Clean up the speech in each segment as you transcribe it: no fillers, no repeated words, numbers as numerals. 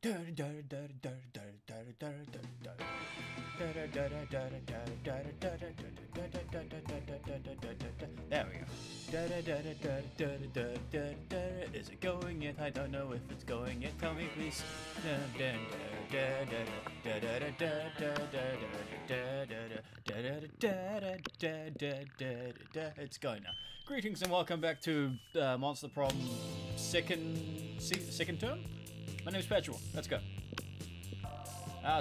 we go. Is it going yet? I don't know if it's going yet. Tell me, please. It's going now. Greetings and welcome back to Monster Prom second term. My name's Patrick. Let's go.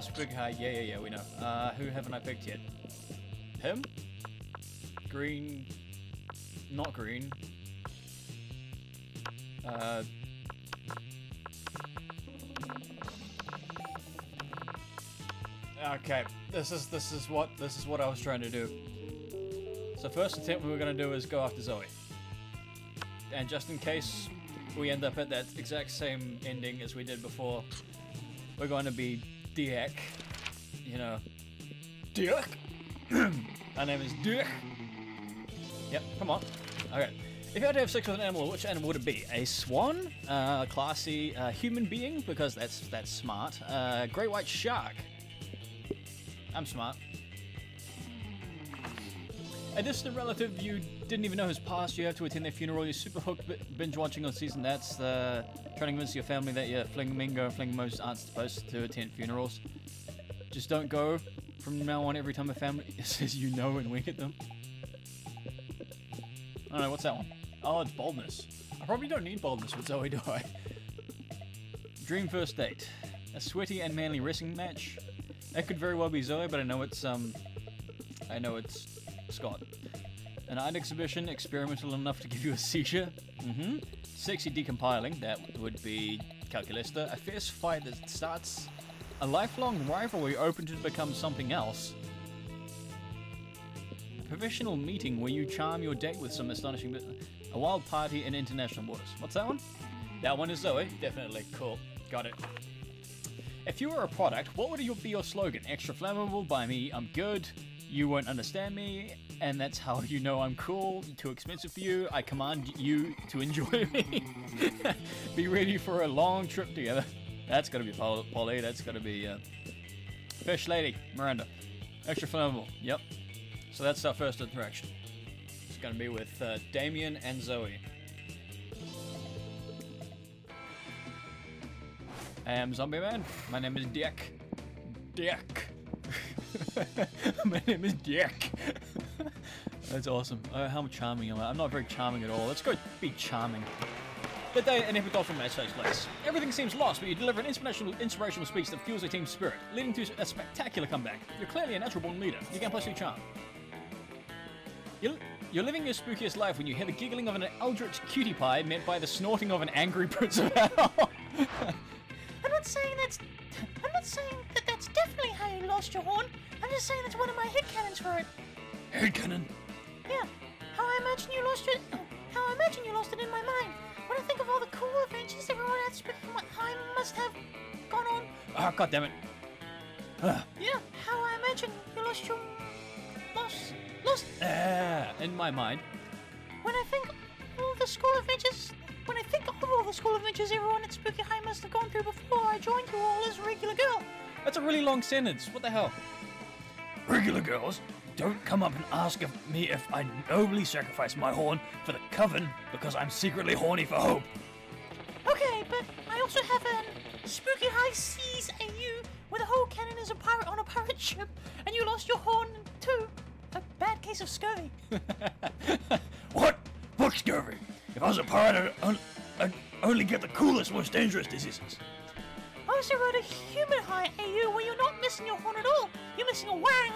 Sprig High. Yeah, we know. Who haven't I picked yet? Him? Green. Not green. Okay. This is what I was trying to do. So first attempt we were going to do is go after Zoey. And just in case we end up at that exact same ending as we did before, we're going to be Dick. You know, Dick. Our name is Dick. Yep, come on. Okay. If you had to have sex with an animal, which animal would it be? A swan? A classy human being, because that's smart. Great white shark. I'm smart. A distant relative you didn't even know has passed, you have to attend their funeral, you're super hooked binge watching on season, that's trying to convince your family that your flingamingo and flingamos aren't supposed to attend funerals. Just don't go from now on every time a family says you know and wink at them. I don't know, what's that one? Oh, it's boldness. I probably don't need boldness with Zoey, do I? Dream first date. A sweaty and manly wrestling match. That could very well be Zoey, but I know it's Scott. An art exhibition, experimental enough to give you a seizure. Sexy decompiling, that would be Calculista. A fierce fight that starts a lifelong rivalry open to become something else. A professional meeting where you charm your date with some astonishing business. A wild party in international waters. What's that one? That one is Zoey, definitely. Cool, got it. If you were a product, what would be your slogan? Extra flammable, by me, I'm good. You won't understand me, and that's how you know I'm cool. Too expensive for you. I command you to enjoy me. Be ready for a long trip together. That's gotta be Polly. That's gotta be Fish Lady, Miranda. Extra flammable. Yep. So that's our first interaction. It's gonna be with Damien and Zoey. I am Zombie Man. My name is Dick. Dick. My name is Dick. That's awesome. How charming am I? I'm not very charming at all. Let's go be charming. The day an epic ultra match takes place. Everything seems lost, but you deliver an inspirational speech that fuels the team's spirit, leading to a spectacular comeback. You're clearly a natural-born leader. You can plus your charm. You're living your spookiest life when you hear the giggling of an eldritch cutie pie met by the snorting of an angry prince of hell. I'm not saying that that's definitely how you lost your horn. I'm just saying that's one of my headcanons for it. Headcanon? Yeah. How I imagine you lost it in my mind. When I think of all the cool adventures everyone at Spooky High must have gone on. Oh, God damn it. Yeah. How I imagine you lost. In my mind. When I think of all the school adventures everyone at Spooky High must have gone through before I joined you all as a regular girl. That's a really long sentence. What the hell? Regular girls, don't come up and ask of me if I nobly sacrifice my horn for the coven because I'm secretly horny for hope. Okay, but I also have a Spooky High Seas AU where the whole cannon is a pirate on a pirate ship, and you lost your horn too. A bad case of scurvy. What? Fuck scurvy. If I was a pirate, I'd only get the coolest, most dangerous diseases. I also wrote a human high AU where you're not missing your horn at all. You're missing a wang.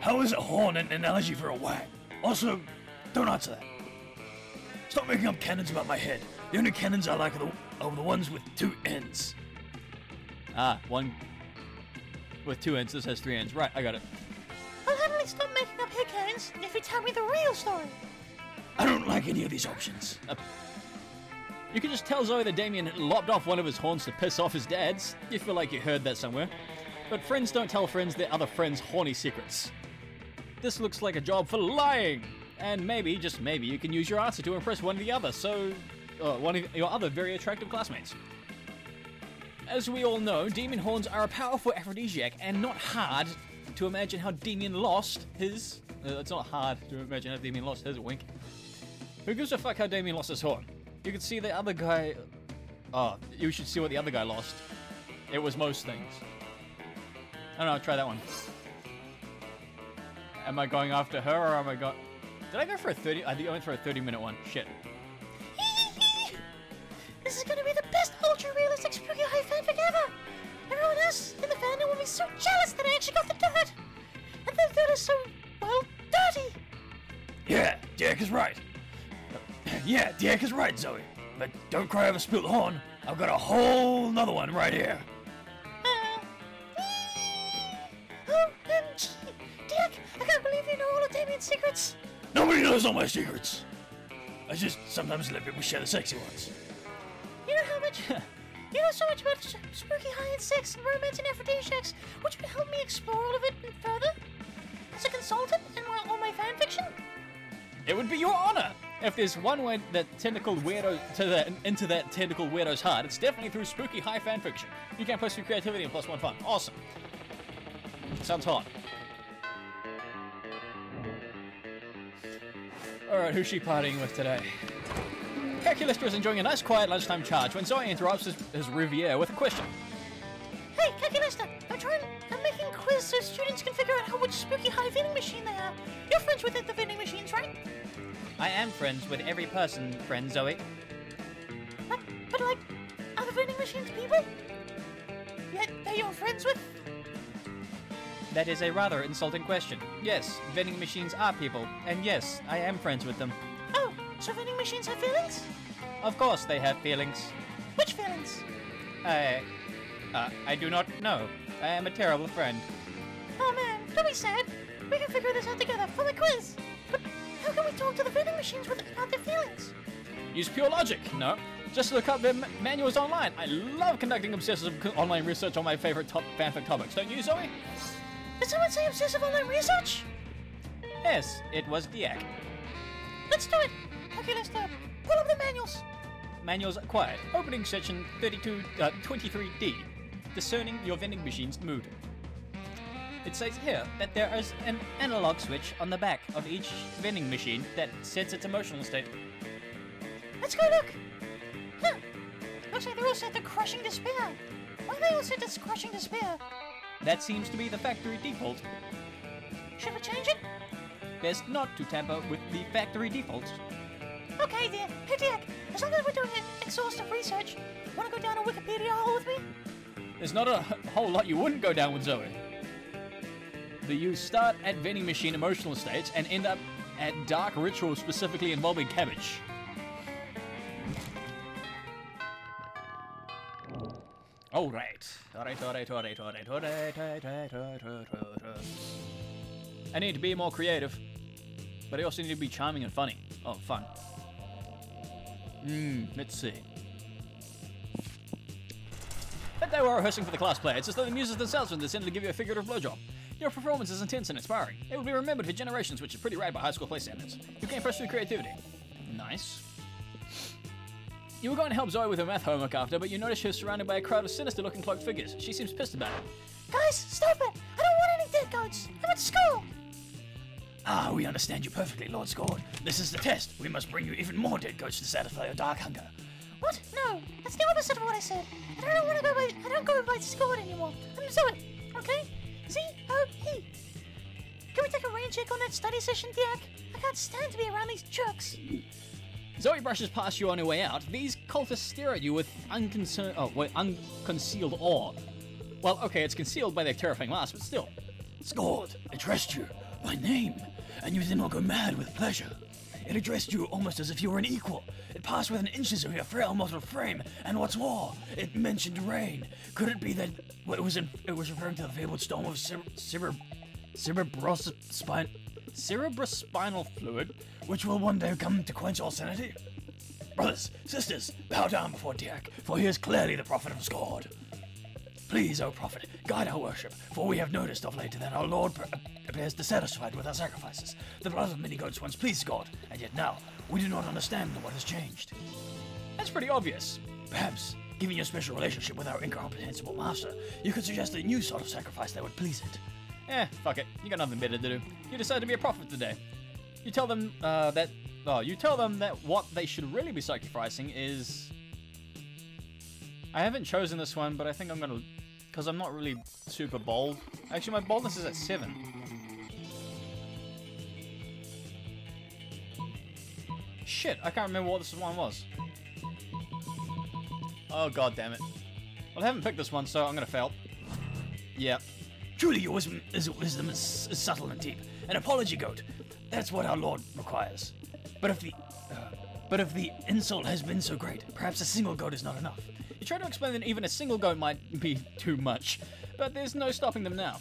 How is a horn an analogy for a wang? Also, don't answer that. Stop making up cannons about my head. The only cannons I like are the ones with two ends. One with two ends. This has three ends. Right, I got it. I'll happily stop making up headcanons if you tell me the real story. I don't like any of these options. You can just tell Zoey that Damien lopped off one of his horns to piss off his dad's. You feel like you heard that somewhere. But friends don't tell friends their other friends' horny secrets. This looks like a job for lying. And maybe, just maybe, you can use your answer to impress one or the other. So, one of your other very attractive classmates. As we all know, demon horns are a powerful aphrodisiac and not hard to imagine how Damien lost his... it's not hard to imagine how Damien lost his, wink. Who gives a fuck how Damien lost his horn? You can see the other guy... Oh, you should see what the other guy lost. It was most things. I don't know, try that one. Am I going after her or am I going... Did I go for a 30? I think I went for a 30-minute one. Shit. This is gonna be the best ultra-realistic Spooky High fanfic ever! Everyone else in the fandom will be so jealous that I actually got the dirt! And the dirt is so, well, dirty! Yeah, Derek is right. Yeah, Derek is right, Zoe. But don't cry over spilt horn. I've got a whole nother one right here. OMG! Derek, I can't believe you know all of Damien's secrets! Nobody knows all my secrets. I just sometimes let people share the sexy ones. You know how much... You know so much about Spooky High and sex and romance and aphrodisiacs. Would you help me explore all of it further? As a consultant in all my fanfiction? It would be your honor! If there's one way that tentacle weirdo into that tentacle weirdo's heart, it's definitely through Spooky High fanfiction. You can post your creativity and +1 fun. Awesome. Sounds hot. Alright, who's she partying with today? Calculista is enjoying a nice quiet lunchtime charge when Zoey interrupts his Riviere with a question. Hey, Calculista! I'm making a quiz so students can figure out which Spooky High vending machine they are. You're friends with the vending machines, right? I am friends with every person, friend Zoey. But like, are the vending machines people? That you're friends with? That is a rather insulting question. Yes, vending machines are people, and yes, I am friends with them. Oh, so vending machines have feelings? Of course they have feelings. Which feelings? I do not know. I am a terrible friend. Oh man, don't be sad. We can figure this out together for the quiz. But how can we talk to the vending machines about their feelings? Use pure logic. No, just look up their manuals online. I love conducting obsessive online research on my favorite fanfic topics. Don't you, Zoey? Did someone say obsessive online research? Yes, it was Diak. Let's do it. Okay, let's do it. Pull up the manuals. Manuals acquired. Opening section 23D. Discerning your vending machine's mood. It says here that there is an analog switch on the back of each vending machine that sets its emotional state. Let's go look. Huh. Looks like they're all set to crushing despair. Why are they all set to crushing despair? That seems to be the factory default. Should we change it? Best not to tamper with the factory defaults. Okay, dear. Hey, Dick. As long as we're doing exhaustive research, wanna go down a Wikipedia hole with me? There's not a whole lot you wouldn't go down with Zoey. You start at vending machine emotional states and end up at dark rituals specifically involving cabbage. Alright. I need to be more creative, but I also need to be charming and funny. Oh, fun. Let's see. That day we're rehearsing for the class play, it's as though the muses themselves were descended to give you a figurative blowjob. Your performance is intense and inspiring. It will be remembered for generations, which is pretty rad by high school play standards. You can impress through creativity. Nice. You were going to help Zoey with her math homework after, but you notice she was surrounded by a crowd of sinister-looking cloaked figures. She seems pissed about it. Guys, stop it! I don't want any dead goats! I'm at school! Ah, we understand you perfectly, Lord Scord. This is the test. We must bring you even more dead goats to satisfy your dark hunger. What? No, that's the opposite of what I said. I don't want to go by. I don't go by Scord anymore. I'm Zoey. Okay? Z-O-E. Can we take a rain check on that study session, Diak? I can't stand to be around these jerks. Zoey brushes past you on her way out. These cultists stare at you with unconcealed awe. Well, okay, it's concealed by their terrifying masks, but still. Scord, addressed you by name, and you did not go mad with pleasure. It addressed you almost as if you were an equal. It passed within inches of your frail mortal frame, and what's more, it mentioned rain. Could it be that it was referring to the fabled storm of cerebrospinal fluid, which will one day come to quench all sanity? Brothers, sisters, bow down before Diak, for he is clearly the prophet of Scord. Please, O prophet, guide our worship, for we have noticed of late that our Lord appears dissatisfied with our sacrifices. The blood of many goats once pleased God, and yet now we do not understand what has changed. Sounds pretty obvious. Perhaps, given your special relationship with our incomprehensible master, you could suggest a new sort of sacrifice that would please it. Fuck it. You got nothing better to do. You decide to be a prophet today. You tell them that what they should really be sacrificing is... I haven't chosen this one, but I think I'm gonna... Because I'm not really super bold. Actually, my boldness is at 7. Shit, I can't remember what this one was. Oh, god damn it. Well, I haven't picked this one, so I'm gonna fail. Yeah. Truly, your wisdom is subtle and deep. An apology goat. That's what our Lord requires. But if the insult has been so great, perhaps a single goat is not enough. You try to explain that even a single goat might be too much, but there's no stopping them now.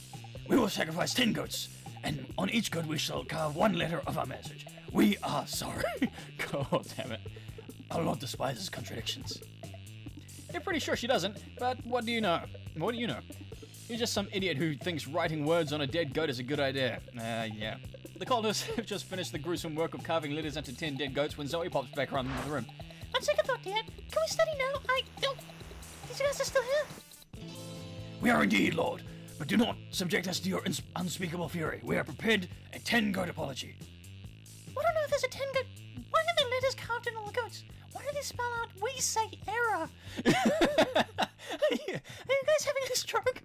We will sacrifice 10 goats, and on each goat we shall carve one letter of our message. We are sorry. God damn it. Our Lord despises contradictions. You're pretty sure she doesn't, but what do you know? What do you know? You're just some idiot who thinks writing words on a dead goat is a good idea. Yeah. The cultists have just finished the gruesome work of carving letters into 10 dead goats when Zoey pops back around the room. On second thought, Dad, can we study now? These guys are still here? We are indeed, Lord, but do not subject us to your unspeakable fury. We are prepared a 10 goat apology. I don't know if there's a 10 goat. Why are the letters carved in all the goats? Why do they spell out "we say error"? Are you guys having a stroke?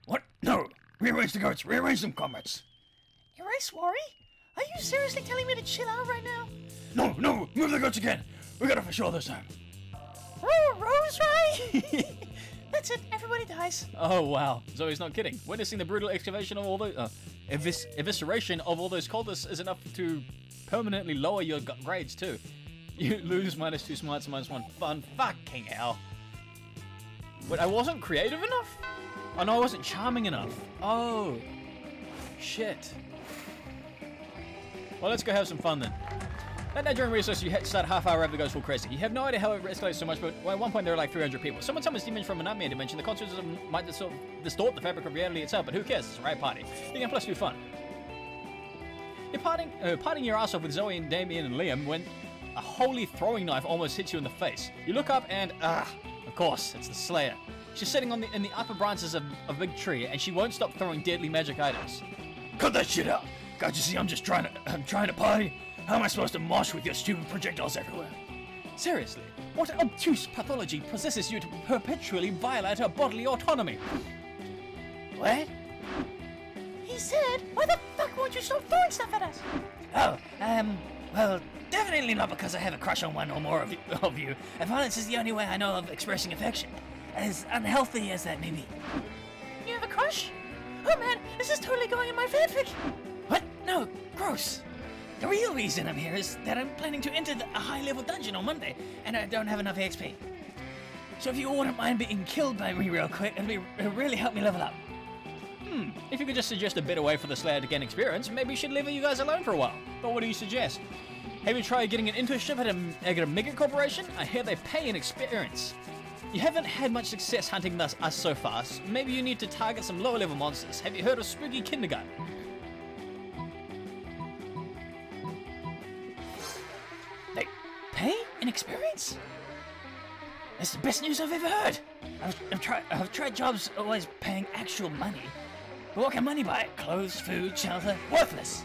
What? No! Rearrange the goats! Rearrange them, comrades! Erase worry? Are you seriously telling me to chill out right now? No! Move the goats again! We got it for sure this time. Oh, Rose Ray! That's it, everybody dies. Oh wow, Zoe's not kidding. Witnessing the brutal excavation of all those... evisceration of all those cultists is enough to permanently lower your grades too. You lose -2 smarts, -1 fun. Fucking hell. Wait, I wasn't creative enough? Oh no, I wasn't charming enough. Oh. Shit. Well, let's go have some fun then. That night during recess, you start half-hour after goes full crazy. You have no idea how it escalates so much, but at one point there are like 300 people. Someone summons demons from a nightmare dimension. The consequences might distort the fabric of reality itself, but who cares? It's a riot party. You can plus do fun. You're partying your ass off with Zoey and Damien and Liam when a holy throwing knife almost hits you in the face. You look up and, of course, it's the Slayer. She's sitting in the upper branches of a big tree, and she won't stop throwing deadly magic items. Cut that shit out! Can't you see I'm trying to party? How am I supposed to mosh with your stupid projectiles everywhere? Seriously, what obtuse pathology possesses you to perpetually violate her bodily autonomy? What? He said, why the fuck won't you stop throwing stuff at us? Oh, well, definitely not because I have a crush on one or more of you. Violence is the only way I know of expressing affection, as unhealthy as that may be. You have a crush? Oh man, this is totally going in my fanfic. What? No, gross. The real reason I'm here is that I'm planning to enter a high-level dungeon on Monday, and I don't have enough XP. So if you wouldn't mind being killed by me real quick, it'll really help me level up. If you could just suggest a better way for the Slayer to gain experience, maybe we should leave you guys alone for a while. But what do you suggest? Have you tried getting an internship at a mega corporation? I hear they pay in experience. You haven't had much success hunting us so far, so maybe you need to target some lower-level monsters. Have you heard of Spooky Kindergarten? Pay and experience? That's the best news I've ever heard. I've tried jobs always paying actual money. But what can money buy? Clothes, food, shelter? Worthless.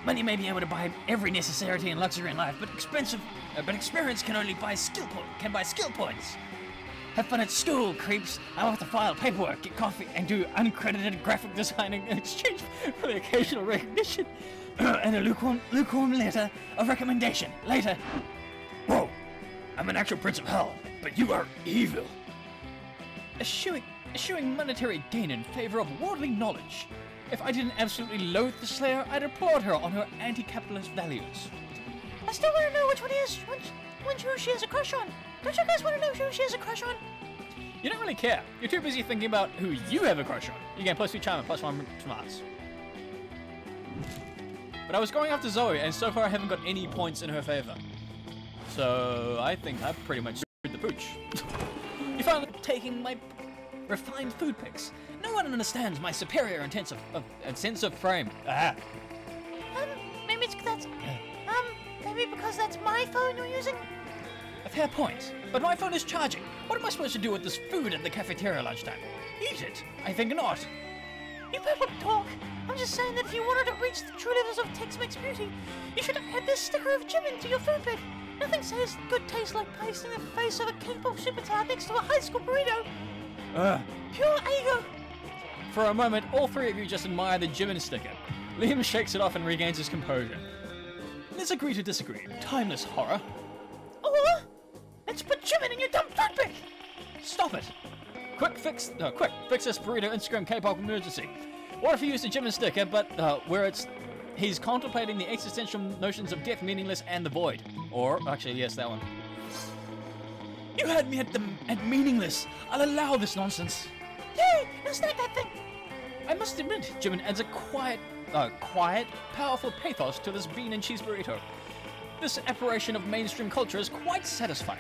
Money may be able to buy every necessity and luxury in life, but experience can only buy skill points. Have fun at school, creeps. I have to file paperwork, get coffee, and do uncredited graphic designing in exchange for the occasional recognition and a lukewarm letter of recommendation. Later. Whoa! I'm an actual prince of hell, but you are evil. Eschewing monetary gain in favor of worldly knowledge. If I didn't absolutely loathe the Slayer, I'd applaud her on her anti-capitalist values. I still want to know which one who she has a crush on. Don't you guys want to know who she has a crush on? You don't really care. You're too busy thinking about who you have a crush on. You get +2 charm and +1 smarts. But I was going after Zoey, and so far I haven't got any points in her favor. So I think I've pretty much screwed the pooch. You found taking my refined food pics. No one understands my superior sense of frame. Maybe because that's my phone you're using? A fair point. But my phone is charging. What am I supposed to do with this food at the cafeteria lunchtime? Eat it? I think not. You people talk. I'm just saying that if you wanted to reach the true levels of Tex-Mex beauty, you should have had this sticker of Jimin to your food pic. Nothing says good taste like pasting the face of a K-pop superstar next to a high school burrito. Pure ego. For a moment, all three of you just admire the Jimin sticker. Liam shakes it off and regains his composure. Let's agree to disagree. Timeless horror. Or let's put Jimin in your dumb food pic. Stop it. Quick, fix this burrito Instagram K-pop emergency. What if you use the Jimin sticker, but where he's contemplating the existential notions of death, meaningless, and the void? Or, actually, yes, that one. You had me at meaningless. I'll allow this nonsense. Yay! Now snag that thing. I must admit, Jimin adds a quiet, powerful pathos to this bean and cheese burrito. This apparition of mainstream culture is quite satisfying.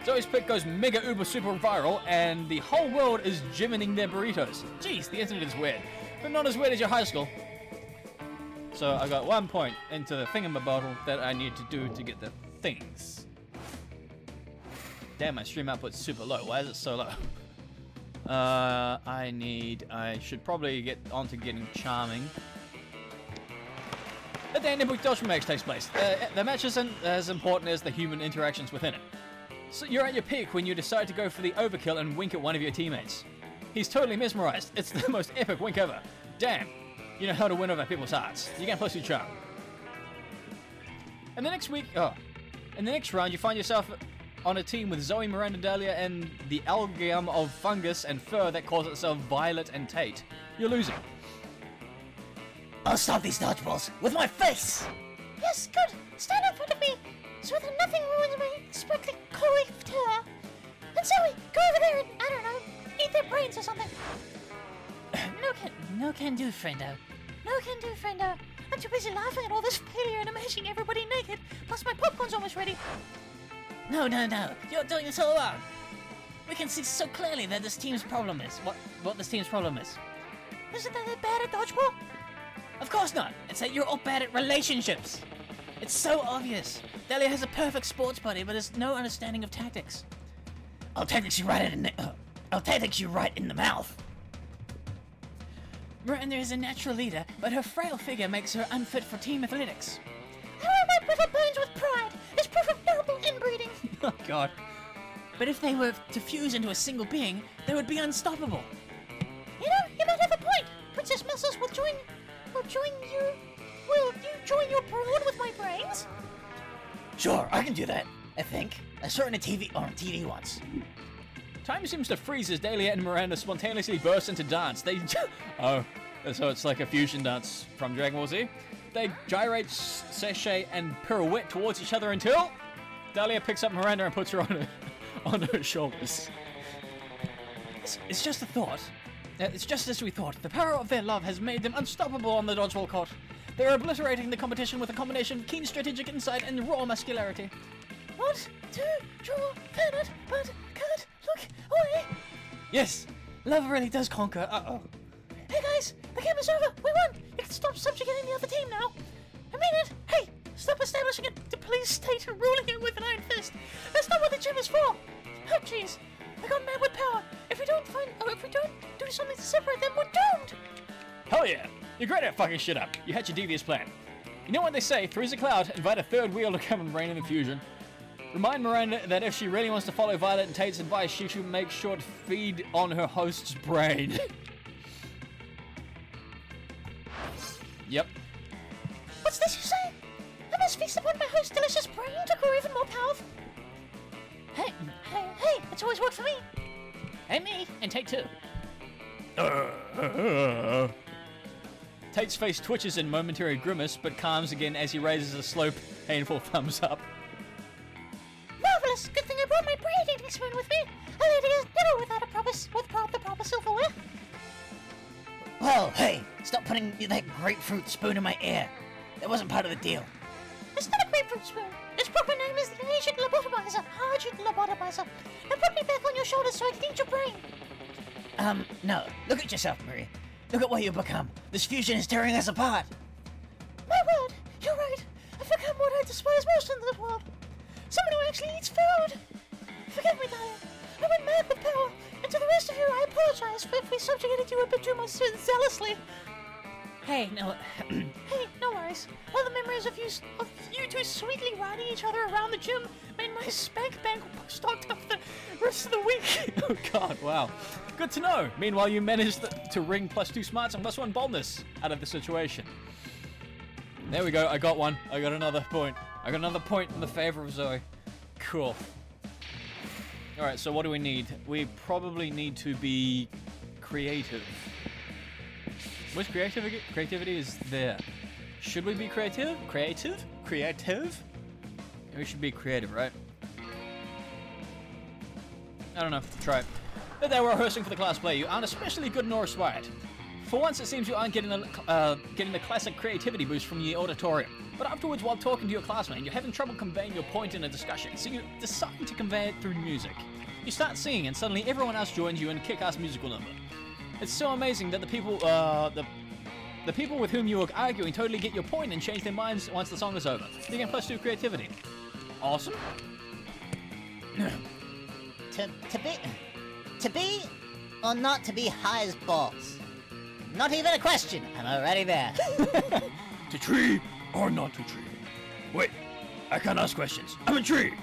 Zoe's pic goes mega uber super viral, and the whole world is Jimining their burritos. Jeez, the internet is weird, but not as weird as your high school. So I got 1 point into the thingamabottle that I need to do to get the things. Damn, my stream output's super low. Why is it so low? I should probably get onto getting charming. The day in which Ultramax takes place. The match isn't as important as the human interactions within it. So you're at your peak when you decide to go for the overkill and wink at one of your teammates. He's totally mesmerized. It's the most epic wink ever. Damn, you know how to win over people's hearts. You can plus your charm. And the next round, you find yourself on a team with Zoey, Miranda, Dahlia, and the algae of fungus and fur that calls itself Violet and Tate. You're losing. I'll stop these dodgeballs with my face! Yes, good. Stand in front of me so that nothing ruins my sparkling coiffed hair. And Zoey, go over there and, I don't know, eat their brains or something. No can do, friendo. No can do, friendo. I'm too busy laughing at all this failure and imagining everybody naked, plus my popcorn's almost ready. No. You're doing this all wrong. We can see so clearly that this team's problem is. What this team's problem is. Isn't that bad at dodgeball? Of course not. It's that you're all bad at relationships. It's so obvious. Dahlia has a perfect sports buddy, but has no understanding of tactics. I'll tactics you right in the mouth. Miranda is a natural leader, but her frail figure makes her unfit for team athletics. How are my brittle bones with pride? It's proof of noble inbreeding. Oh god. But if they were to fuse into a single being, they would be unstoppable. You know, you might have a point. Princess Muscles will join you. Will you join your brawn with my brains? Sure, I can do that. I think. I saw it on TV once. Time seems to freeze as Dahlia and Miranda spontaneously burst into dance. Oh, so it's like a fusion dance from Dragon Ball Z? They gyrate, sashay, and pirouette towards each other until Dahlia picks up Miranda and puts her on her shoulders. It's just a thought. It's just as we thought. The power of their love has made them unstoppable on the dodgeball court. They're obliterating the competition with a combination of keen strategic insight and raw muscularity. Want to draw planet, but can't look away. Yes, love really does conquer. Uh-oh. Hey guys, the game is over. We won. You can stop subjugating the other team now. I mean it. Hey, stop establishing a police state and ruling it with an iron fist. That's not what the gym is for. Oh jeez, I got mad with power. If we don't do something to separate them, we're doomed. Hell yeah. You're great at fucking shit up. You had your devious plan. You know what they say, three's a cloud, invite a third wheel to come and reign in the fusion. Remind Miranda that if she really wants to follow Violet and Tate's advice, she should make sure to feed on her host's brain. Yep. What's this you say? I must feast upon my host's delicious brain to grow even more powerful. Hey, it's always worked for me. Hey me, and Tate too. Tate's face twitches in momentary grimace, but calms again as he raises a slow, painful thumbs up. Marvelous! Good thing I brought my brain eating spoon with me. A lady is never without the proper silverware. Well, hey, stop putting that grapefruit spoon in my ear. That wasn't part of the deal. It's not a grapefruit spoon. Its proper name is the Agent Lobotomizer. Agent Lobotomizer. Now put me back on your shoulders so I can eat your brain. No. Look at yourself, Marie. Look at what you've become. This fusion is tearing us apart. My word, you're right. I've become what I despise most in the world. Someone who actually eats food! Forgive me, darling. I went mad with power, and to the rest of you, I apologize if we subjugated you a bit too much zealously. Hey, no. Hey, no worries. All the memories of you two sweetly riding each other around the gym made my spank bank stocked up the rest of the week. Oh god, wow. Good to know. Meanwhile, you managed to wring +2 smarts and +1 boldness out of the situation. There we go. I got one. I got another point. I got another point in the favor of Zoey. Cool. Alright, so what do we need? We probably need to be creative. Where's creativity? Creativity is there. Should we be creative? Creative? Creative? We should be creative, right? I don't know. Try it. But there we're rehearsing for the class play. You aren't especially good nor aspired. For once, it seems you aren't getting the classic creativity boost from the auditorium. But afterwards, while talking to your classmate, you're having trouble conveying your point in a discussion, so you decide to convey it through music. You start singing, and suddenly everyone else joins you in a kick-ass musical number. It's so amazing that the people with whom you were arguing totally get your point and change their minds once the song is over. You get +2 creativity. Awesome. To be or not to be high as balls? Not even a question. I'm already there. To tree or not to tree? Wait, I can't ask questions. I'm a tree.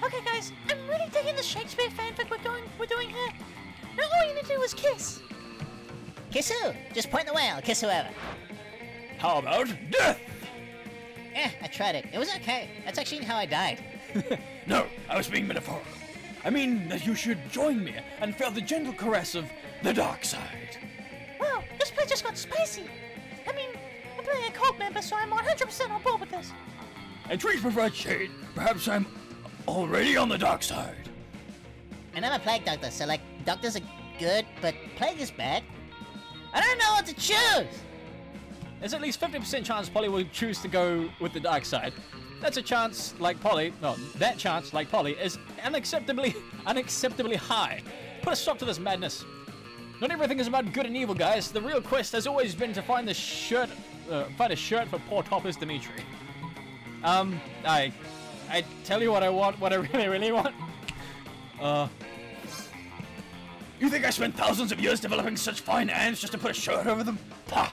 Okay, guys, I'm really digging the Shakespeare fanfic we're doing here. Now all you need to do is kiss. Kiss who? Just point the way. I'll kiss whoever. How about death? I tried it. It was okay. That's actually how I died. No, I was being metaphorical. I mean that you should join me and feel the gentle caress of the dark side. Wow, this play just got spicy. I mean, I'm playing a cult member, so I'm 100% on board with this. And trees prefer shade. Perhaps I'm already on the dark side. And I'm a plague doctor, so like, doctors are good, but plague is bad. I don't know what to choose! There's at least 50% chance Polly will choose to go with the dark side. That's a chance like Polly, well, that chance like Polly is unacceptably high. Put a stop to this madness. Not everything is about good and evil, guys. The real quest has always been to find a shirt for poor Topper's Dimitri. I tell you what I want, what I really want. You think I spent thousands of years developing such fine hands just to put a shirt over them? Pah!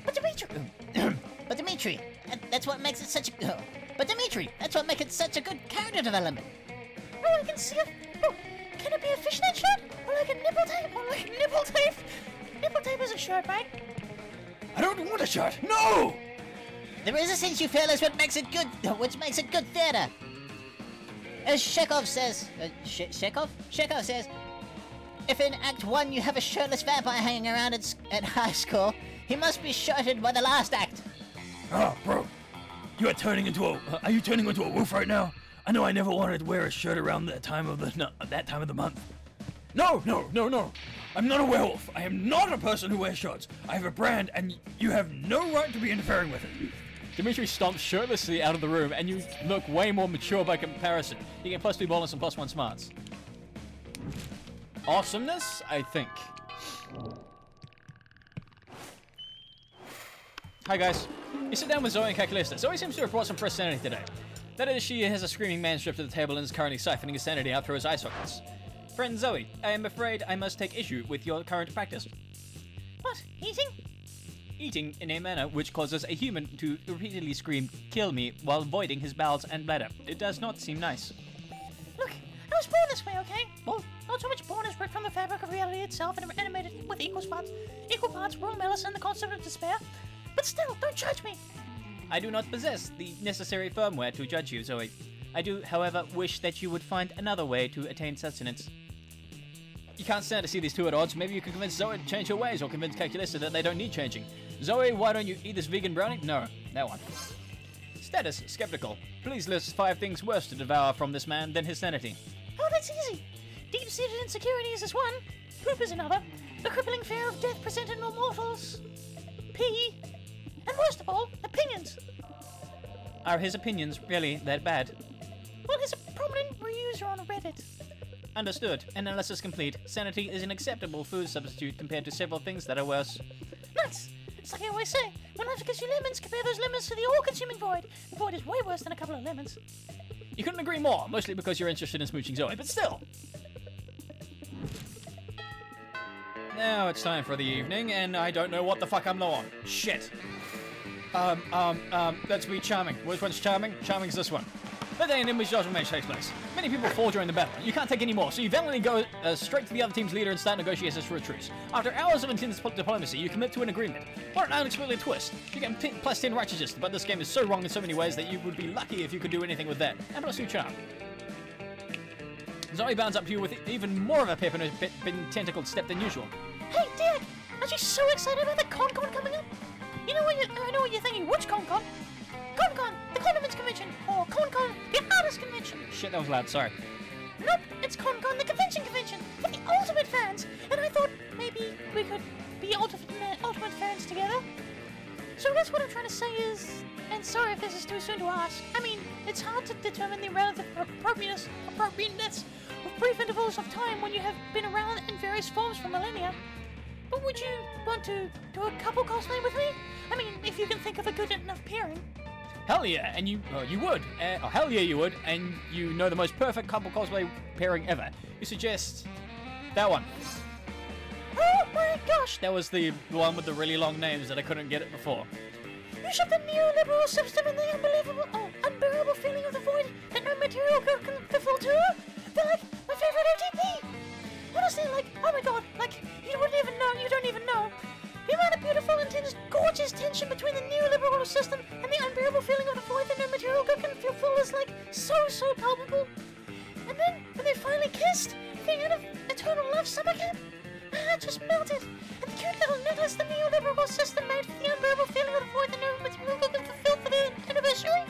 But Dimitri, that's what makes it such a... But Dimitri, that's what makes it such a good character development. Oh, I can see it. Oh, can it be a fishnet shirt? Or like a nipple tape? Or like nipple tape? Nipple tape is a shirt, right? I don't want a shirt. No! The resistance you feel is what makes it good, good theater. As Chekhov says, Chekhov says, if in Act 1 you have a shirtless vampire hanging around at high school, he must be shirted by the last act. Oh, bro, are you turning into a wolf right now? I know I never wanted to wear a shirt around that time of the month. No. I'm not a werewolf. I am not a person who wears shirts. I have a brand, and you have no right to be interfering with it. Dimitri stomps shirtlessly out of the room, and you look way more mature by comparison. You get +2 bonus and +1 smarts. Awesomeness, I think. Hi guys. You sit down with Zoey and Eccleston. Zoey seems to have brought some fresh sanity today. That is, she has a screaming man stripped to the table and is currently siphoning his sanity out through his eye sockets. Friend Zoey, I am afraid I must take issue with your current practice. What? Eating? Eating in a manner which causes a human to repeatedly scream, "Kill me," while voiding his bowels and bladder. It does not seem nice. Look, I was born this way, okay? Well, not so much born as ripped from the fabric of reality itself and animated with equal parts raw malice and the concept of despair. But still, don't judge me. I do not possess the necessary firmware to judge you, Zoey. I do, however, wish that you would find another way to attain sustenance. You can't stand to see these two at odds. Maybe you can convince Zoey to change her ways, or convince Calculista that they don't need changing. Zoey, why don't you eat this vegan brownie? No, that one. Status, skeptical. Please list 5 things worse to devour from this man than his sanity. Oh, that's easy. Deep-seated insecurities is one. Poop is another. The crippling fear of death presented in all mortals. Pee. And worst of all, opinions. Are his opinions really that bad? Well, he's a prominent reuser on Reddit. Understood. Analysis complete. Sanity is an acceptable food substitute compared to several things that are worse. Nice. It's like I always say, when life gives you lemons, compare those lemons to the all-consuming void. The void is way worse than a couple of lemons. You couldn't agree more, mostly because you're interested in smooching Zoey, but still. Now it's time for the evening, and I don't know what the fuck I'm low on. Shit. Let's be Charming. Which one's Charming? Charming's this one. The day an image judgment match takes place. Many people fall during the battle. You can't take any more, so you valiantly go straight to the other team's leader and start negotiations for a truce. After hours of intense diplomacy, you commit to an agreement. What an unexpected twist. You get plus 10 righteousness, but this game is so wrong in so many ways that you would be lucky if you could do anything with that. And plus 2 charm. Zoey bounds up to you with even more of a pep in her tentacled step than usual. Hey, Dad! Aren't you so excited about the Con-Con coming up? I know what you're thinking. Which Con-Con? Con-Con, the Condiments Convention, or Con-Con, the Artist Convention. Shit, that was loud, sorry. Nope, it's Con-Con, the Convention for the Ultimate fans. And I thought maybe we could be Ultimate fans together. So I guess what I'm trying to say is, and sorry if this is too soon to ask, I mean, it's hard to determine the relative appropriateness of brief intervals of time when you have been around in various forms for millennia. But would you want to do a couple cosplay with me? I mean, if you can think of a good enough pairing. Hell yeah, and you would. Hell yeah, you would, and you know the most perfect couple cosplay pairing ever. You suggest that one. Oh my gosh! That was the one with the really long names that I couldn't get it before. You shove the neoliberal system and the unbearable feeling of the void that no material good can fulfill too. They're like my favorite OTP. Honestly, like, oh my god, like, you don't even know. The amount of beautiful, intense, gorgeous tension between the neoliberal system and the unbearable feeling of the void that no material good can fulfill is like so palpable. And then, when they finally kissed, the end of eternal love summer camp, my heart just melted. And the cute little necklace the neoliberal system made for the unbearable feeling of the void that no material good can fulfill for their anniversary.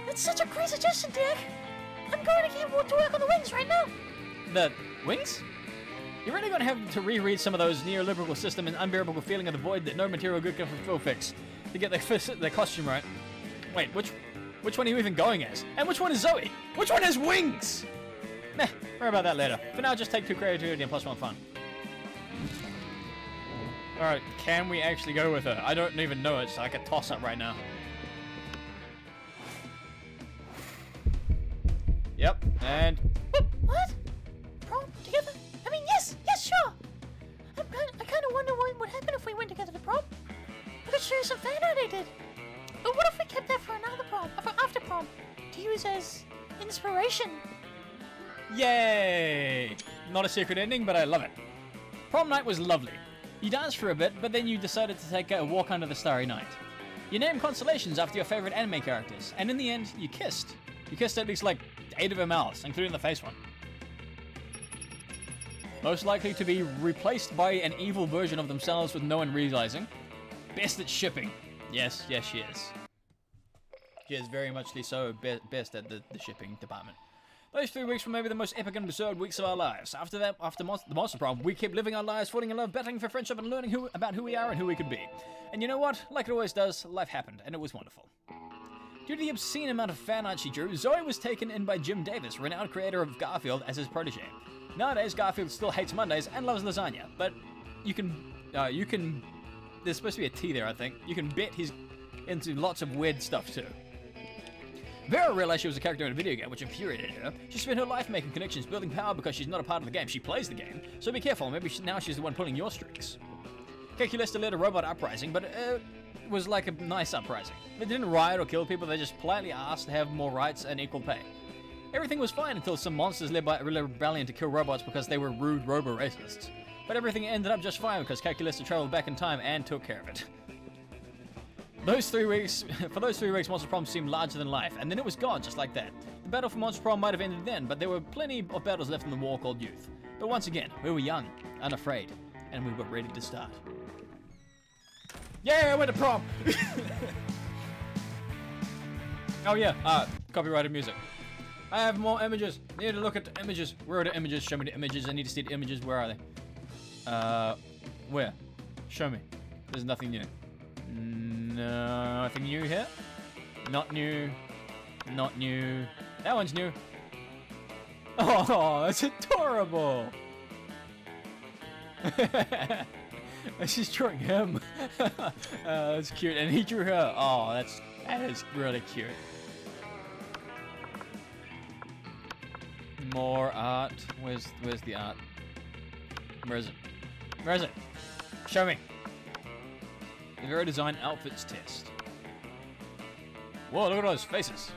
That's such a great suggestion, Dick. I'm going to work on the wings right now. The wings? You're really going to have to reread some of those neoliberal system and unbearable feeling of the void that no material good can fulfill fix to get their costume right. Wait, which one are you even going as? And which one is Zoey? Which one has wings? Meh, worry about that later. For now, just take 2 creativity and plus 1 fun. Alright, can we actually go with her? I don't even know, it's like a toss-up right now. Yep, and... What? Prom together? I mean, yes, sure. I kind of wonder what would happen if we went together to prom. I could show you some fan art I did. But what if we kept that for another prom, for after prom, to use as inspiration? Yay! Not a secret ending, but I love it. Prom night was lovely. You danced for a bit, but then you decided to take a walk under the starry night. You named constellations after your favorite anime characters, and in the end, you kissed. You kissed at least like 8 of her mouths, including the face one. Most likely to be replaced by an evil version of themselves with no one realizing. Best at shipping. Yes, she is. She is very much so best at the shipping department. Those 3 weeks were maybe the most epic and absurd weeks of our lives. After that, after the Monster Prom, we kept living our lives, falling in love, battling for friendship, and learning about who we are and who we could be. And you know what? Like it always does, life happened, and it was wonderful. Due to the obscene amount of fan art she drew, Zoey was taken in by Jim Davis, renowned creator of Garfield, as his protege. Nowadays, Garfield still hates Mondays and loves lasagna, but you can, there's supposed to be a T there, I think. You can bet he's into lots of weird stuff too. Vera realized she was a character in a video game, which infuriated her. She spent her life making connections, building power because she's not a part of the game. She plays the game, so be careful. Maybe now she's the one pulling your strings. Eccleston led a robot uprising, but it was like a nice uprising. They didn't riot or kill people, they just politely asked to have more rights and equal pay. Everything was fine until some monsters led by a rebellion to kill robots because they were rude robo-racists. But everything ended up just fine because Eccleston traveled back in time and took care of it. For those 3 weeks, Monster Prom seemed larger than life, and then it was gone just like that. The battle for Monster Prom might have ended then, but there were plenty of battles left in the war called youth. But once again, we were young, unafraid, and we were ready to start. Yeah, I went to prom! Oh yeah, copyrighted music. I have more images. I need to look at the images. Where are the images? Show me the images. I need to see the images. Where are they? Where? Show me. There's nothing new. Nothing new here. Not new. Not new. That one's new. Oh, that's adorable. She's drawing him. That's cute. And he drew her. Oh, that is really cute. More art. Where's the art? Where is it? Where is it? Show me. The Very Design Outfits Test. Whoa, look at those faces.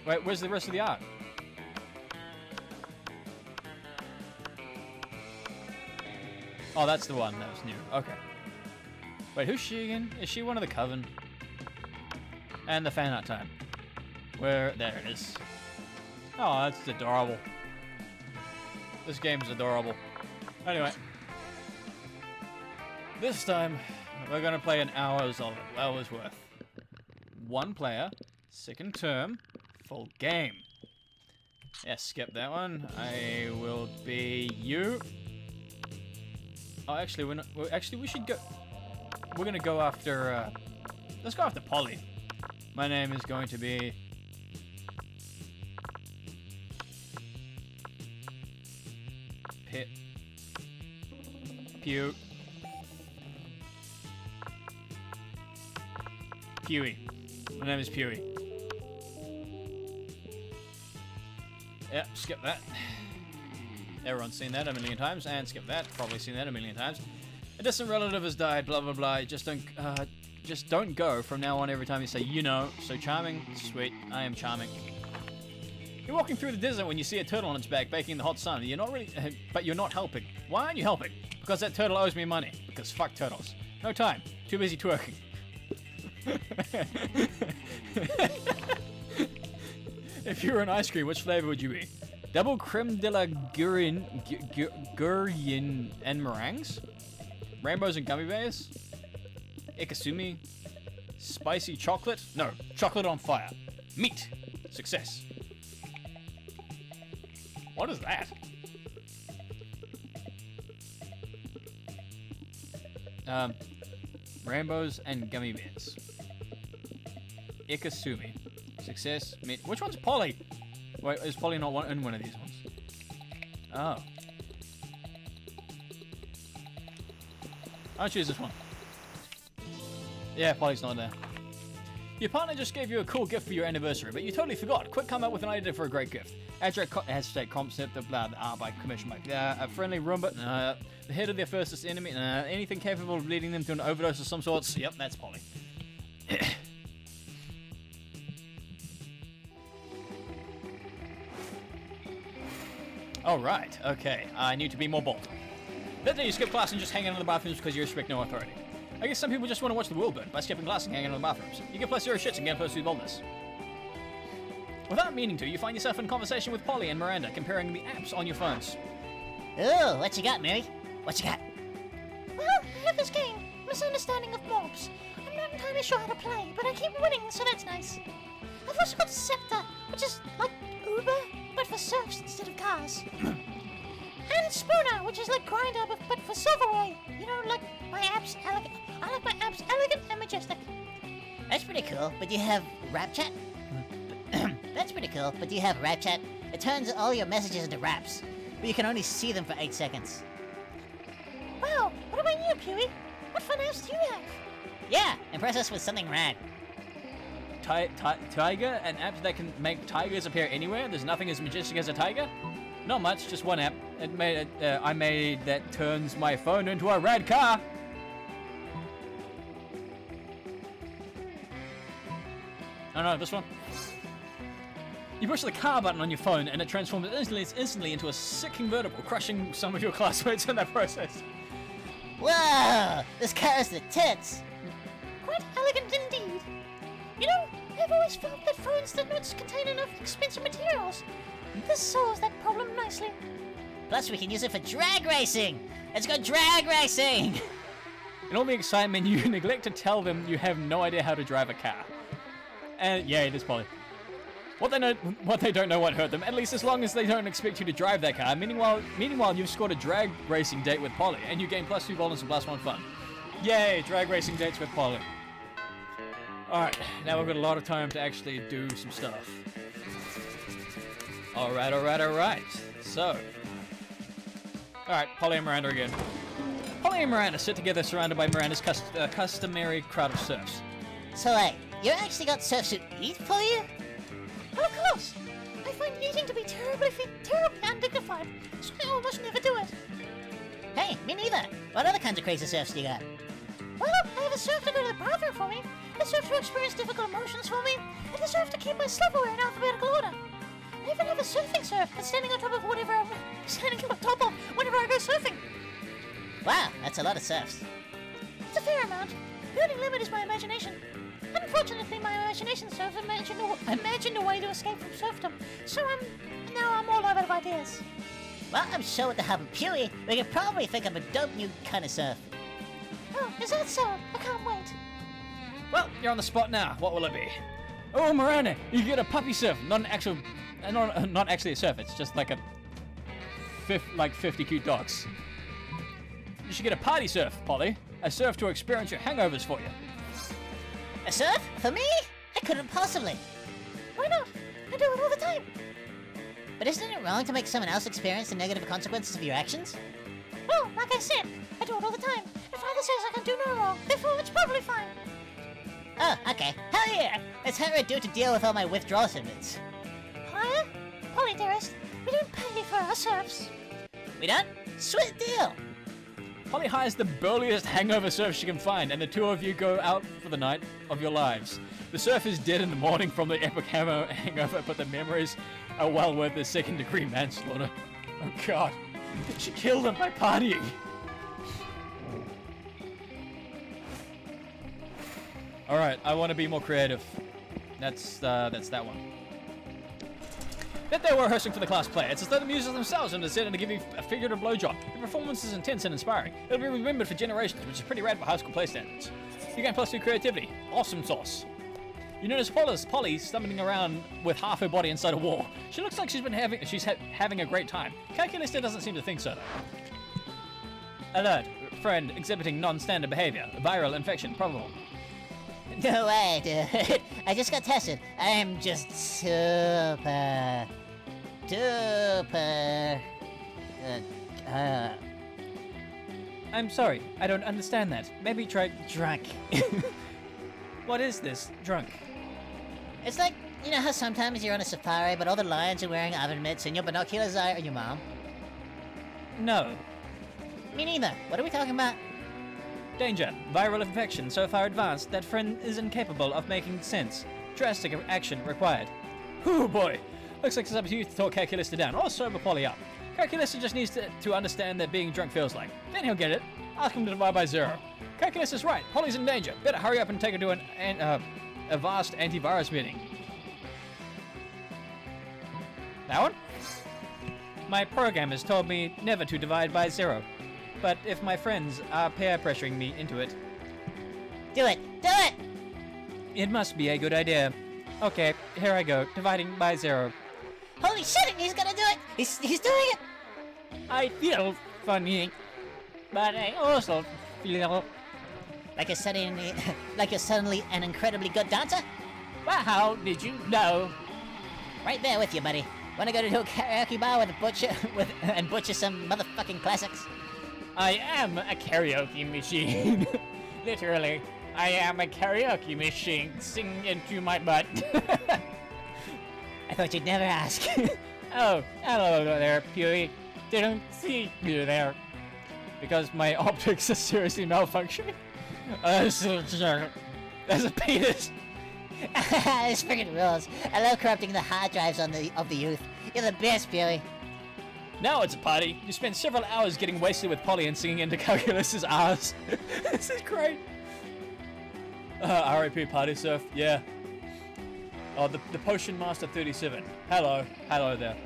Wait, where's the rest of the art? Oh, that's the one that was new. Okay. Wait, who's she again? Is she one of the Coven? And the fan art time. Where? There it is. Oh, that's adorable. This game is adorable. Anyway. This time, we're going to play an hour's worth. One player, second term, full game. Yeah, skip that one. I will be you. Oh, actually, we're not. Actually, we should go. We're gonna go after. Let's go after Polly. My name is going to be. Pew. Pewy. My name is Pewy. Yep, skip that. Everyone's seen that a million times, and skip that. Probably seen that a million times. A distant relative has died. Blah blah blah. Just don't go from now on. Every time you say you know. So charming, sweet. I am charming. You're walking through the desert when you see a turtle on its back baking in the hot sun. You're not really, but you're not helping. Why aren't you helping? Because that turtle owes me money. Because fuck turtles. No time. Too busy twerking. If you were an ice cream, which flavor would you be? Double creme de la gurien and meringues? Rainbows and gummy bears? Ikasumi? Spicy chocolate? No, chocolate on fire. Meat. Success. What is that? Rainbows and gummy bears. Ikasumi. Success. Meat. Which one's Polly? Wait, is Polly not in one of these ones? Oh. I'll choose this one. Yeah, Polly's not there. Your partner just gave you a cool gift for your anniversary, but you totally forgot. Quick, come up with an idea for a great gift. Hashtag concept of blah, the art by commission by a friendly Roomba, the head of their fiercest enemy, anything capable of leading them to an overdose of some sorts. Yep, that's Polly. Alright, okay. I need to be more bold. That day you skip class and just hang out in the bathrooms because you respect no authority. I guess some people just want to watch the world burn by skipping class and hanging out in the bathrooms. You get plus 0 shits and get plus 2 boldness. Without meaning to, you find yourself in conversation with Polly and Miranda, comparing the apps on your phones. Ooh, what you got, Mary? What you got? Well, I have this game, Misunderstanding of Mobs. I'm not entirely sure how to play, but I keep winning, so that's nice. I've also got Scepter, which is like Uber, but for surfs instead of cars. And Spooner, which is like Grindr, but for silverware. You know, like my apps elegant. I like my apps elegant and majestic. That's pretty cool, but do you have rap chat? That's pretty cool, but do you have rap chat? It turns all your messages into raps, but you can only see them for 8 seconds. Wow, what about you, Pewy? What fun apps do you have? Yeah, impress us with something rad. Tiger? An app that can make tigers appear anywhere? There's nothing as majestic as a tiger? Not much, just one app. I made that turns my phone into a rad car. Oh no, this one. You push the car button on your phone and it transforms instantly into a sick convertible, crushing some of your classmates in that process. Whoa! This car is the tits! Quite elegant indeed. You know, I've always felt that phones did not contain enough expensive materials. This solves that problem nicely. Plus, we can use it for drag racing! Let's go drag racing! In all the excitement, you neglect to tell them you have no idea how to drive a car. And yeah, it is Polly. What they don't know won't hurt them, at least as long as they don't expect you to drive that car. Meanwhile, you've scored a drag racing date with Polly, and you gain plus 2 bonus and plus 1 fun. Yay, drag racing dates with Polly. Alright, now we've got a lot of time to actually do some stuff. Alright. So. Alright, Polly and Miranda again. Polly Polly and Miranda sit together surrounded by Miranda's customary crowd of serfs. So, you actually got serfs who eat for you? Well, of course. I find eating to be terribly undignified, so I almost never do it. Hey, me neither. What other kinds of crazy serfs do you got? Well, I have a serf to go to the bathroom for me, a serf to experience difficult emotions for me, and a serf to keep my silverware in alphabetical order. I even have a surfing serf that's standing on top of whenever I go surfing. Wow, that's a lot of serfs. It's a fair amount. The only limit is my imagination. Unfortunately, my imagination serf imagined a way to escape from serfdom, so now I'm all out of ideas. Well, I'm sure with the help of Pewee, we could probably think of a dope new kind of surf. Oh, is that so? I can't wait. Well, you're on the spot now. What will it be? Oh, Marone, you get a puppy surf, not an actual, not actually a surf. It's just like a, 50 cute dogs. You should get a party surf, Polly. A surf to experience your hangovers for you. A surf? For me? I couldn't possibly. Why not? I do it all the time. But isn't it wrong to make someone else experience the negative consequences of your actions? Well, like I said, I do it all the time. If Father says I can do no wrong, therefore it's probably fine. Oh, okay. Hell yeah! Let's hire a dude to deal with all my withdrawal symptoms. Hire? Polly, dearest, we don't pay for our serfs. We don't? Sweet deal! Polly hires the burliest hangover surf she can find, and the two of you go out for the night of your lives. The surf is dead in the morning from the epic hangover, but the memories are well worth the second-degree manslaughter. Oh god, she killed him by partying. Alright, I want to be more creative. That's that one. That they were rehearsing for the class play. It's as though the musicians themselves understand to give you a figurative blowjob. The performance is intense and inspiring. It'll be remembered for generations, which is pretty rad for high school play standards. You gain +2 creativity. Awesome sauce. You notice Polly stumbling around with half her body inside a wall. She looks like she's having a great time. Calculus doesn't seem to think so though. Alert. Friend exhibiting non-standard behavior. Viral infection probable. No way, dude. I just got tested. I am just super duper. I'm sorry, I don't understand that. Maybe try drunk. What is this? Drunk? It's like, you know how sometimes you're on a safari, but all the lions are wearing oven mitts and your binoculars are your mom? No. Me neither. What are we talking about? Danger. Viral infection so far advanced that friend is incapable of making sense. Drastic action required. Whoo boy! Looks like it's up to you to talk Calculus down, or sober Polly up. Calculus just needs to understand that being drunk feels like. Then he'll get it. Ask him to divide by 0. Calculus is right. Polly's in danger. Better hurry up and take her to a vast antivirus meeting. That one? My program has told me never to divide by 0. But if my friends are peer pressuring me into it... Do it! Do it! It must be a good idea. Okay, here I go. Dividing by 0. Holy shit! He's gonna do it! He's doing it! I feel funny. But I also feel... Like you're suddenly an incredibly good dancer? Well, how did you know? Right there with you, buddy. Wanna go to a karaoke bar with a butcher and butcher some motherfucking classics? I am a karaoke machine. Literally, I am a karaoke machine. Sing into my butt. I thought you'd never ask. Oh, hello there, Pewee. Didn't see you there. Because my optics are seriously malfunctioning. There's a penis. This friggin' rules. I love corrupting the hard drives of the youth. You're the best, Pewee. Now it's a party. You spend several hours getting wasted with Polly and singing into Calculus's ass. This is great. R.I.P. Party Surf. Yeah. Oh, the Potion Master 37. Hello. Hello there.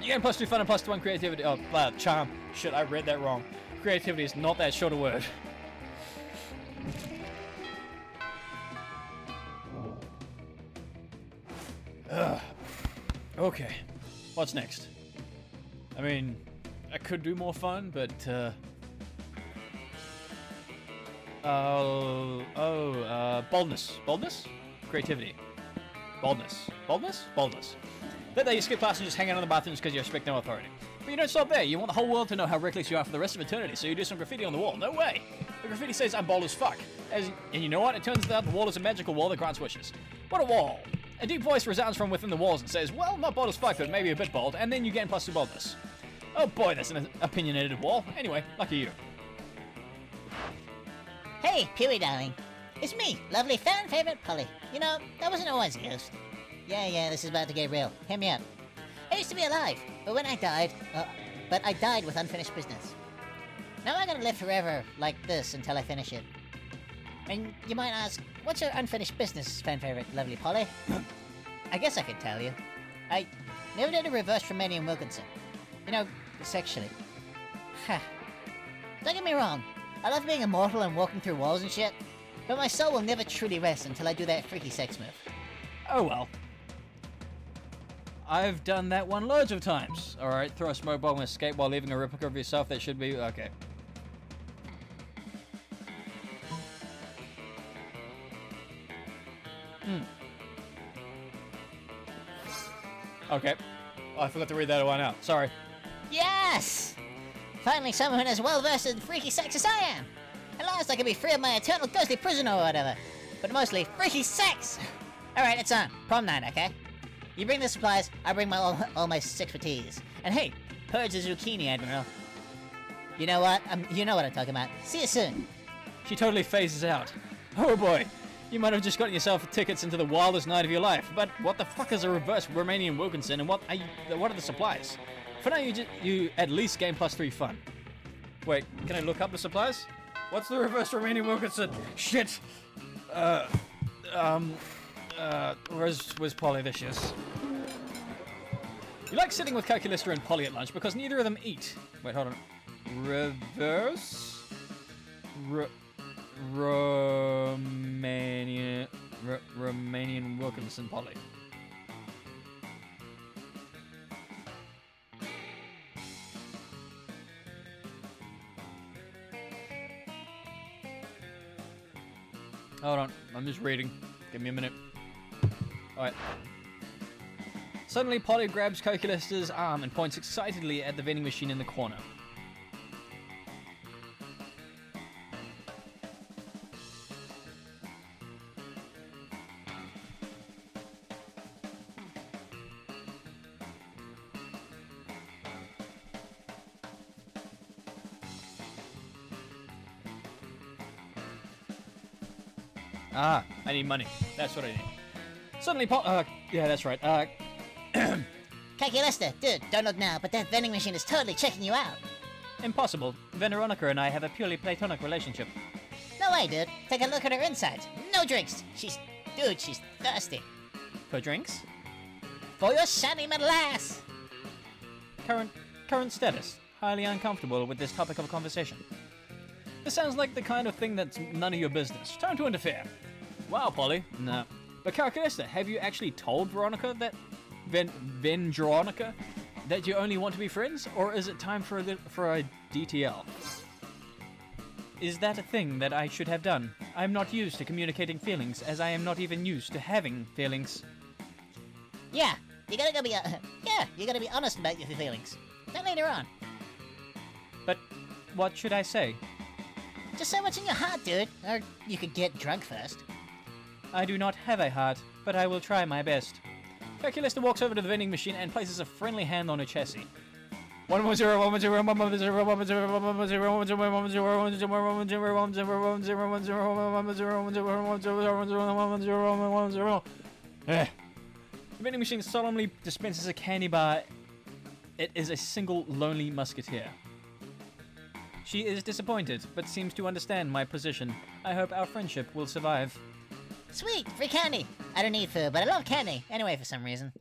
You get +2 fun and +1 creativity. Oh, charm. Shit, I read that wrong. Creativity is not that short a word. Okay. What's next? I mean, I could do more fun, but, boldness. Boldness? Creativity. Boldness. Boldness? Boldness. That you skip class and just hang out in the bathrooms because you respect no authority. But you don't stop there. You want the whole world to know how reckless you are for the rest of eternity, so you do some graffiti on the wall. No way! The graffiti says I'm bold as fuck. And you know what? It turns out the wall is a magical wall that grants wishes. What a wall! A deep voice resounds from within the walls and says, well, not bold as fuck, but maybe a bit bold, and then you gain +2 boldness. Oh boy, that's an opinionated wall. Anyway, lucky you. Hey, Pewee darling. It's me, lovely fan favorite Polly. You know, that wasn't always a ghost. Yeah, this is about to get real. Hear me out. I used to be alive, but when I died, I died with unfinished business. Now I'm gonna live forever like this until I finish it. And you might ask, what's your unfinished business, fan favorite, lovely Polly? I guess I could tell you. I never did a reverse Romanian Wilkinson. You know, sexually. Don't get me wrong, I love being immortal and walking through walls and shit, but my soul will never truly rest until I do that freaky sex move. Oh well. I've done that one loads of times. Alright, throw a smoke bomb and escape while leaving a replica of yourself that should be... okay. Okay. Oh, I forgot to read that one out. Sorry. Yes! Finally someone as well versed in freaky sex as I am! At last I can be free of my eternal ghostly prison or whatever. But mostly, freaky sex! Alright, it's on. Prom night, okay? You bring the supplies, I bring all my expertise. And hey, purge the zucchini, Admiral. You know what? You know what I'm talking about. See you soon. She totally phases out. Oh boy. You might have just gotten yourself tickets into the wildest night of your life, but what the fuck is a reverse Romanian Wilkinson, and what are the supplies? For now, you at least gain +3 fun. Wait, can I look up the supplies? What's the reverse Romanian Wilkinson? Shit! Where's Polly this year's? You like sitting with Calculista and Polly at lunch because neither of them eat. Wait, hold on. Reverse... Romanian Wilkinson Polly. Hold on, I'm just reading. Give me a minute. Alright. Suddenly, Polly grabs Calculista's arm and points excitedly at the vending machine in the corner. Ah, I need money. That's what I need. Suddenly, yeah, that's right. Calculista, dude, don't look now, but that vending machine is totally checking you out. Impossible. Veronica and I have a purely platonic relationship. No way, dude. Take a look at her insides. No drinks. She's thirsty. For drinks? For your shiny metal ass. Current status. Highly uncomfortable with this topic of conversation. This sounds like the kind of thing that's none of your business. Time to interfere. Wow, Polly. No. But Calculista, have you actually told Veronica that... Veronica, that you only want to be friends? Or is it time for a DTL? Is that a thing that I should have done? I'm not used to communicating feelings, as I am not even used to having feelings. Yeah, you gotta be honest about your feelings. Then later on. But what should I say? Just say what's in your heart, dude. Or you could get drunk first. I do not have a heart, but I will try my best. Calculista walks over to the vending machine and places a friendly hand on her chassis. 110 110 110 110 110 110. The vending machine solemnly dispenses a candy bar. It is a single lonely musketeer. She is disappointed, but seems to understand my position. I hope our friendship will survive. Sweet, free candy. I don't need food, but I love candy. Anyway, for some reason.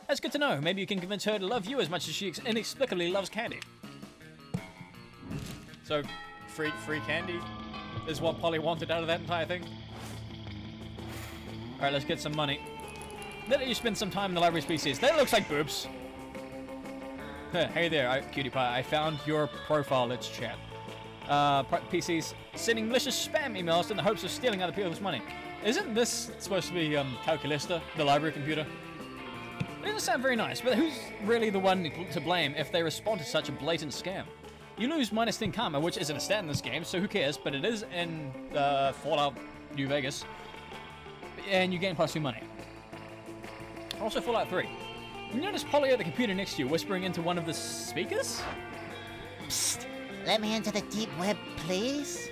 That's good to know. Maybe you can convince her to love you as much as she inexplicably loves candy. So, free candy is what Polly wanted out of that entire thing. Alright, let's get some money. Let you spend some time in the library species. That looks like boobs. Hey there, cutie pie. I found your profile. Let's chat. PCs sending malicious spam emails in the hopes of stealing other people's money. Isn't this supposed to be Calculista, the library computer? It doesn't sound very nice, but who's really the one to blame if they respond to such a blatant scam? You lose minus 10 karma, which isn't a stat in this game, so who cares, but it is in Fallout New Vegas. And you gain plus 2 money. Also Fallout 3. You notice Polly at the computer next to you whispering into one of the speakers? Psst! Let me into the deep web, please?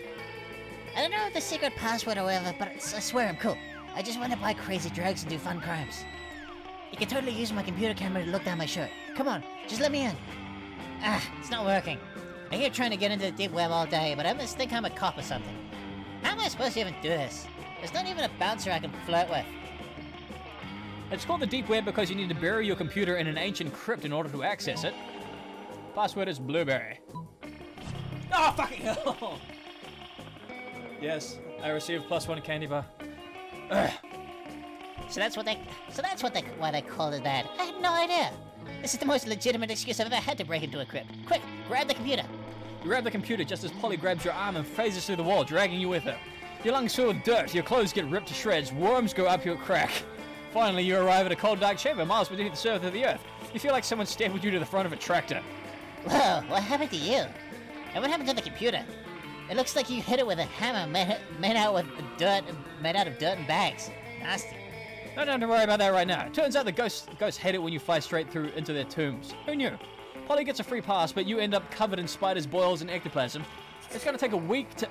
I don't know the secret password or whatever, but I swear I'm cool. I just want to buy crazy drugs and do fun crimes. You can totally use my computer camera to look down my shirt. Come on, just let me in. Ah, it's not working. I hear trying to get into the deep web all day, but I must think I'm a cop or something. How am I supposed to even do this? There's not even a bouncer I can flirt with. It's called the deep web because you need to bury your computer in an ancient crypt in order to access it. Password is blueberry. Oh, fucking hell! Yes, I received plus 1 candy bar. Ugh. So that's why they called it that. I had no idea. This is the most legitimate excuse I've ever had to break into a crypt. Quick, grab the computer. You grab the computer just as Polly grabs your arm and phases through the wall, dragging you with her. Your lungs fill with dirt, your clothes get ripped to shreds, worms go up your crack. Finally, you arrive at a cold, dark chamber miles beneath the surface of the earth. You feel like someone stapled you to the front of a tractor. Whoa, what happened to you? And what happened to the computer? It looks like you hit it with a hammer made out of dirt and bags. Nasty. No, don't worry about that right now. Turns out the ghosts hate it when you fly straight through into their tombs. Who knew? Polly gets a free pass, but you end up covered in spiders, boils, and ectoplasm. It's gonna take a week to...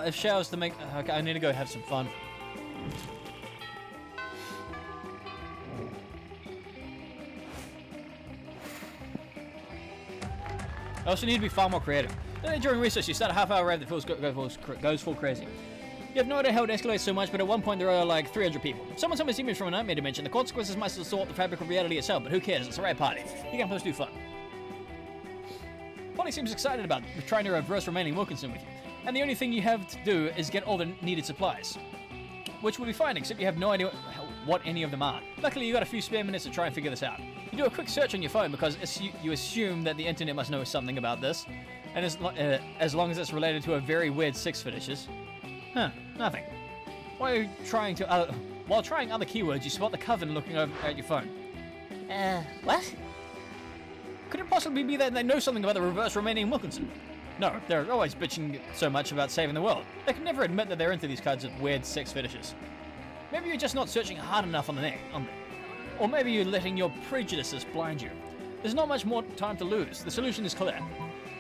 if showers to make... Okay, I need to go have some fun. I also need to be far more creative. Then during research, you start a half-hour rave that goes full crazy. You have no idea how it escalates so much, but at one point there are like 300 people. Someone told me this image from a nightmare dimension. The consequences might distort the fabric of reality itself, but who cares? It's a rave party. You can supposed to do fun. Polly seems excited about trying to reverse remaining Wilkinson with you, and the only thing you have to do is get all the needed supplies. Which will be fine, except you have no idea what any of them are. Luckily, you got a few spare minutes to try and figure this out. You do a quick search on your phone because you assume that the internet must know something about this, and as long as it's related to a very weird sex fetishes. Huh, nothing. While trying other keywords, you spot the coven looking over at your phone. What? Could it possibly be that they know something about the reverse Romanian Wilkinson? No, they're always bitching so much about saving the world. They can never admit that they're into these kinds of weird sex fetishes. Maybe you're just not searching hard enough on the net. Or maybe you're letting your prejudices blind you. There's not much more time to lose. The solution is clear.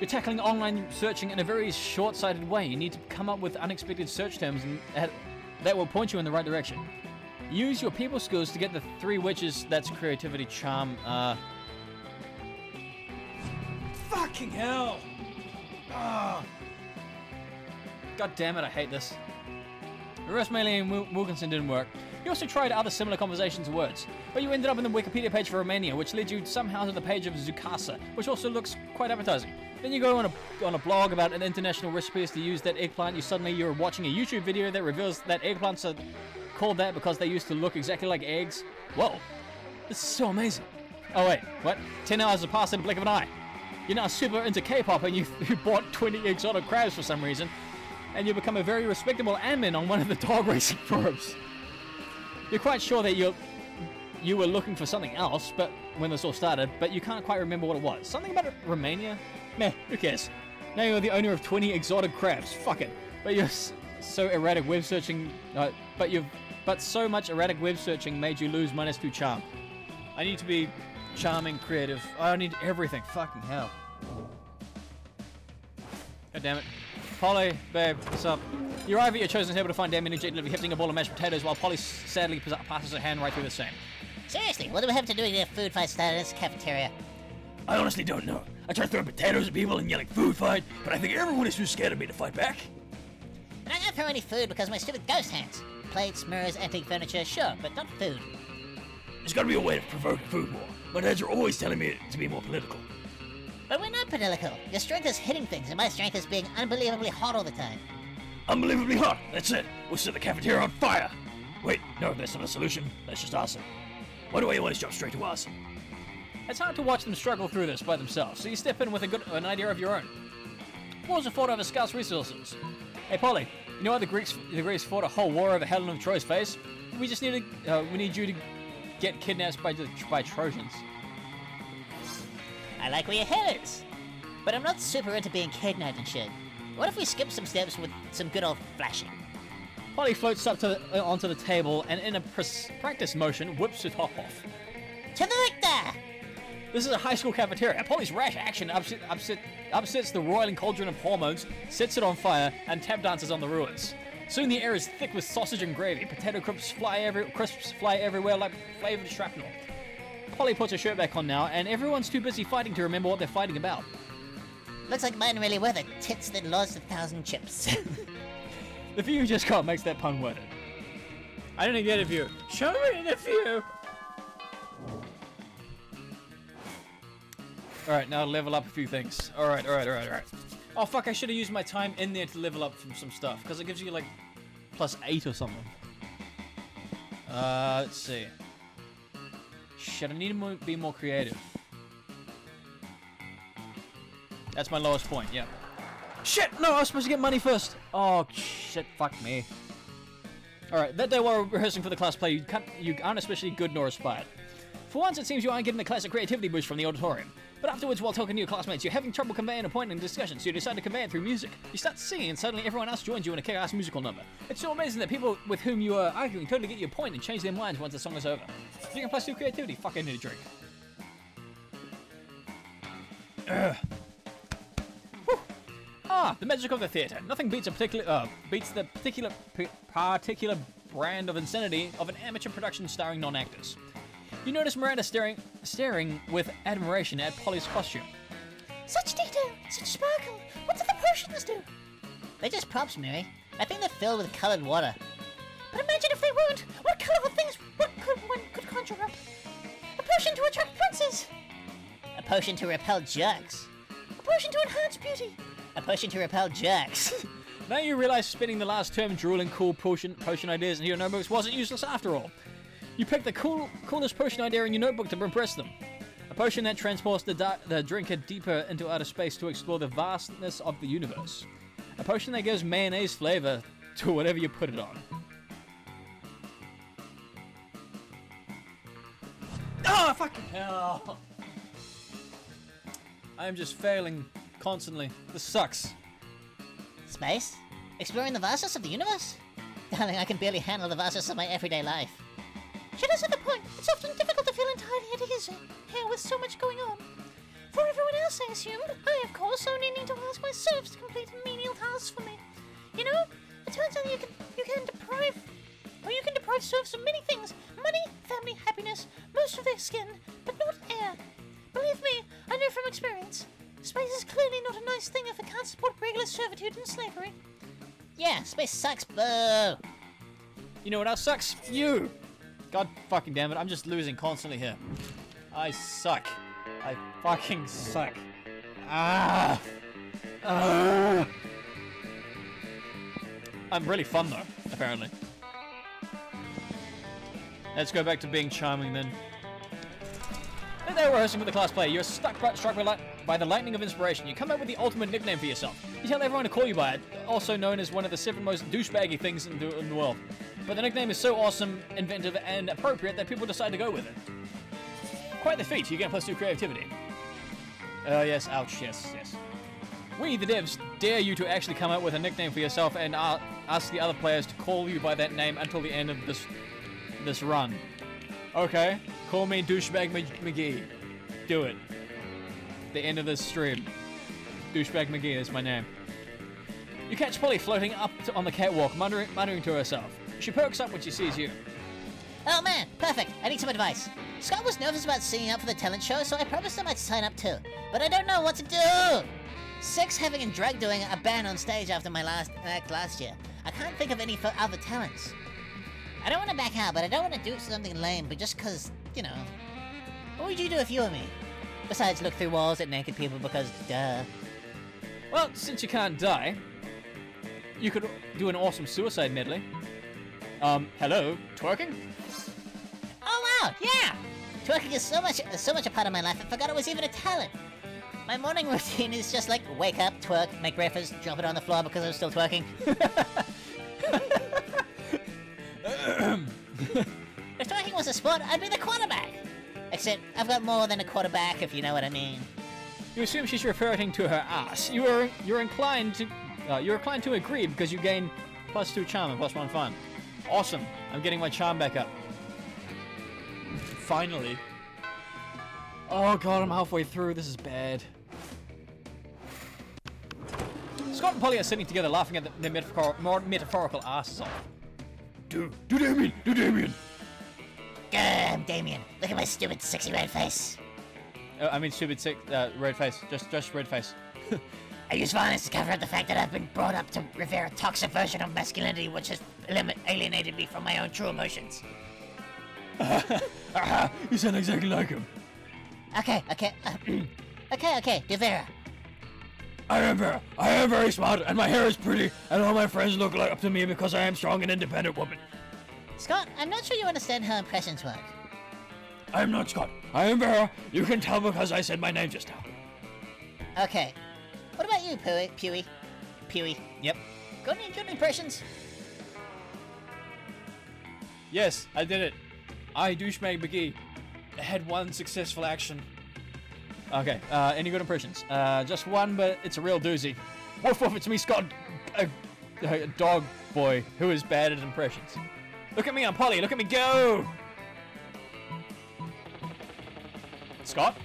You're tackling online searching in a very short-sighted way. You need to come up with unexpected search terms that will point you in the right direction. Use your people skills to get the 3 witches. That's creativity, charm, Fucking hell! Oh. God damn it, I hate this. Reverse Romanian Wilkinson didn't work. You also tried other similar conversations words, but you ended up in the Wikipedia page for Romania, which led you somehow to the page of Zukasa, which also looks quite appetizing. Then you go on a blog about an international recipes to use that eggplant. You're watching a YouTube video that reveals that eggplants are called that because they used to look exactly like eggs. Whoa, this is so amazing. Oh wait, what? 10 hours have passed in the blink of an eye. You're now super into K-pop and you bought 20 exotic crabs for some reason, and you become a very respectable admin on one of the dog racing forums. You're quite sure that you were looking for something else, but when this all started, but you can't quite remember what it was. Something about Romania? Meh, who cares? Now you're the owner of 20 exotic crabs. Fuck it. But you're so erratic web searching. But so much erratic web searching made you lose -2 charm. I need to be charming, creative. I need everything. Fucking hell. God damn it. Polly, babe, what's up? You arrive at your chosen table to find Dan energetically hefting a bowl of mashed potatoes while Polly sadly passes her hand right through the same. Seriously, what do we have to do to get a food fight started in this cafeteria? I honestly don't know. I tried throwing potatoes at people and yelling food fight, but I think everyone is too scared of me to fight back. And I can't throw any food because of my stupid ghost hands. Plates, mirrors, antique furniture, sure, but not food. There's gotta be a way to provoke food more. My dads are always telling me to be more political. But we're not political. Your strength is hitting things, and my strength is being unbelievably hot all the time. Unbelievably hot, that's it. We'll set the cafeteria on fire. Wait, no, that's not a solution. That's just arson. Why do I always jump straight to arson? It's hard to watch them struggle through this by themselves, so you step in with an idea of your own. Wars are fought over scarce resources. Hey Polly, you know how the Greeks fought a whole war over Helen of Troy's face? We need you to get kidnapped by Trojans. I like where your head is. But I'm not super into being kidnapped and shit. What if we skip some steps with some good old flashing? Polly floats up onto the table and in a practice motion whips her top off. To the victor! This is a high school cafeteria. Polly's rash action upsets the roiling cauldron of hormones, sets it on fire, and tap dances on the ruins. Soon the air is thick with sausage and gravy. Potato crisps fly everywhere like flavored shrapnel. Polly puts her shirt back on now, and everyone's too busy fighting to remember what they're fighting about. Looks like mine really were the tits that lost 1,000 chips. The view you just got makes that pun worth it. I didn't get a view. Show me the view! Alright, now level up a few things. Alright. Oh fuck, I should have used my time in there to level up from some stuff, because it gives you like +8 or something. Let's see. Shit, I need to be more creative. That's my lowest point, yeah. Shit, no, I was supposed to get money first. Oh, shit, fuck me. Alright, that day while rehearsing for the class play, you aren't especially good nor inspired. For once, it seems you aren't getting the classic creativity boost from the auditorium. But afterwards, while talking to your classmates, you're having trouble conveying a point in discussion, so you decide to convey it through music. You start singing, and suddenly everyone else joins you in a kick-ass musical number. It's so amazing that people with whom you are arguing totally get your point and change their minds once the song is over. If you can plus 2 creativity, fuck, I need a drink. The magic of the theatre. Nothing beats the particular brand of insanity of an amateur production starring non-actors. You notice Miranda staring with admiration at Polly's costume. Such detail, such sparkle. What do the potions do? They're just props, Mary. I think they're filled with coloured water. But imagine if they weren't. What colourful things one could conjure up? A potion to attract princes. A potion to repel jerks. A potion to enhance beauty. A potion to repel jerks. Now you realize spending the last term drooling cool potion ideas into your notebooks wasn't useless after all. You picked the coolest potion idea in your notebook to impress them. A potion that transports the drinker deeper into outer space to explore the vastness of the universe. A potion that gives mayonnaise flavor to whatever you put it on. Oh, fucking hell! I am just failing constantly. This sucks. Space? Exploring the vastness of the universe? Darling, I can barely handle the vastness of my everyday life. She does have a point. It's often difficult to feel entirely at ease here with so much going on. For everyone else, I assumed, I, of course, only need to ask my serfs to complete menial tasks for me. You know, it turns out you can deprive serfs of many things: money, family, happiness, most of their skin, but not air. Believe me, I know from experience. Space is clearly not a nice thing if it can't support regular servitude and slavery. Yeah, space sucks, boo! You know what else sucks? You! God fucking damn it, I'm just losing constantly here. I suck. I fucking suck. I'm really fun though, apparently. Let's go back to being charming then. As they were rehearsing for the class play, you're struck by the lightning of inspiration. You come up with the ultimate nickname for yourself. You tell everyone to call you by it, also known as one of the 7 most douchebaggy things in the world. But the nickname is so awesome, inventive, and appropriate that people decide to go with it. Quite the feat, you get +2 creativity. Oh yes, ouch, yes. We, the devs, dare you to actually come up with a nickname for yourself and ask the other players to call you by that name until the end of this run. Okay, call me Douchebag McGee. Do it. The end of this stream. Douchebag McGee is my name. You catch Polly floating up on the catwalk, muttering to herself. She perks up when she sees you. Oh man, perfect. I need some advice. Scott was nervous about singing up for the talent show, so I promised I might sign up too. But I don't know what to do. 6 having and drag doing a band on stage after my last act last year. I can't think of any other talents. I don't want to back out, but I don't want to do something lame, but just cause, you know. What would you do if you were me? Besides look through walls at naked people because, duh. Well, since you can't die, you could do an awesome suicide medley. Hello, twerking? Oh wow, yeah! Twerking is so much a part of my life, I forgot it was even a talent. My morning routine is just like, wake up, twerk, make breakfast, drop it on the floor because I'm still twerking. If twerking was a sport, I'd be the quarterback. Except I've got more than a quarterback, if you know what I mean. You assume she's referring to her ass. You're inclined to agree because you gain +2 charm and +1 fun. Awesome. I'm getting my charm back up. Finally. Oh god, I'm halfway through. This is bad. Scott and Polly are sitting together laughing at their metaphorical asses off. Do Damien! Do Damien! I'm Damien. Look at my stupid, sexy red face. I mean stupid sick, red face. Just red face. I use violence to cover up the fact that I've been brought up to revere a toxic version of masculinity which has alienated me from my own true emotions. You sound exactly like him. Okay. Okay, Devera. I am very smart, and my hair is pretty, and all my friends look up to me because I am strong and independent woman. Scott, I'm not sure you understand how impressions work. I am not Scott. I am Vera. You can tell because I said my name just now. Okay. What about you, Pewee? Yep. Got any impressions? Yes, I did it. I, Douchebag McGee, had one successful action. Okay, any good impressions? Just one, but it's a real doozy. Woof woof, it's me, Scott, a dog boy who is bad at impressions. Look at me, I'm Polly, look at me go! Scott?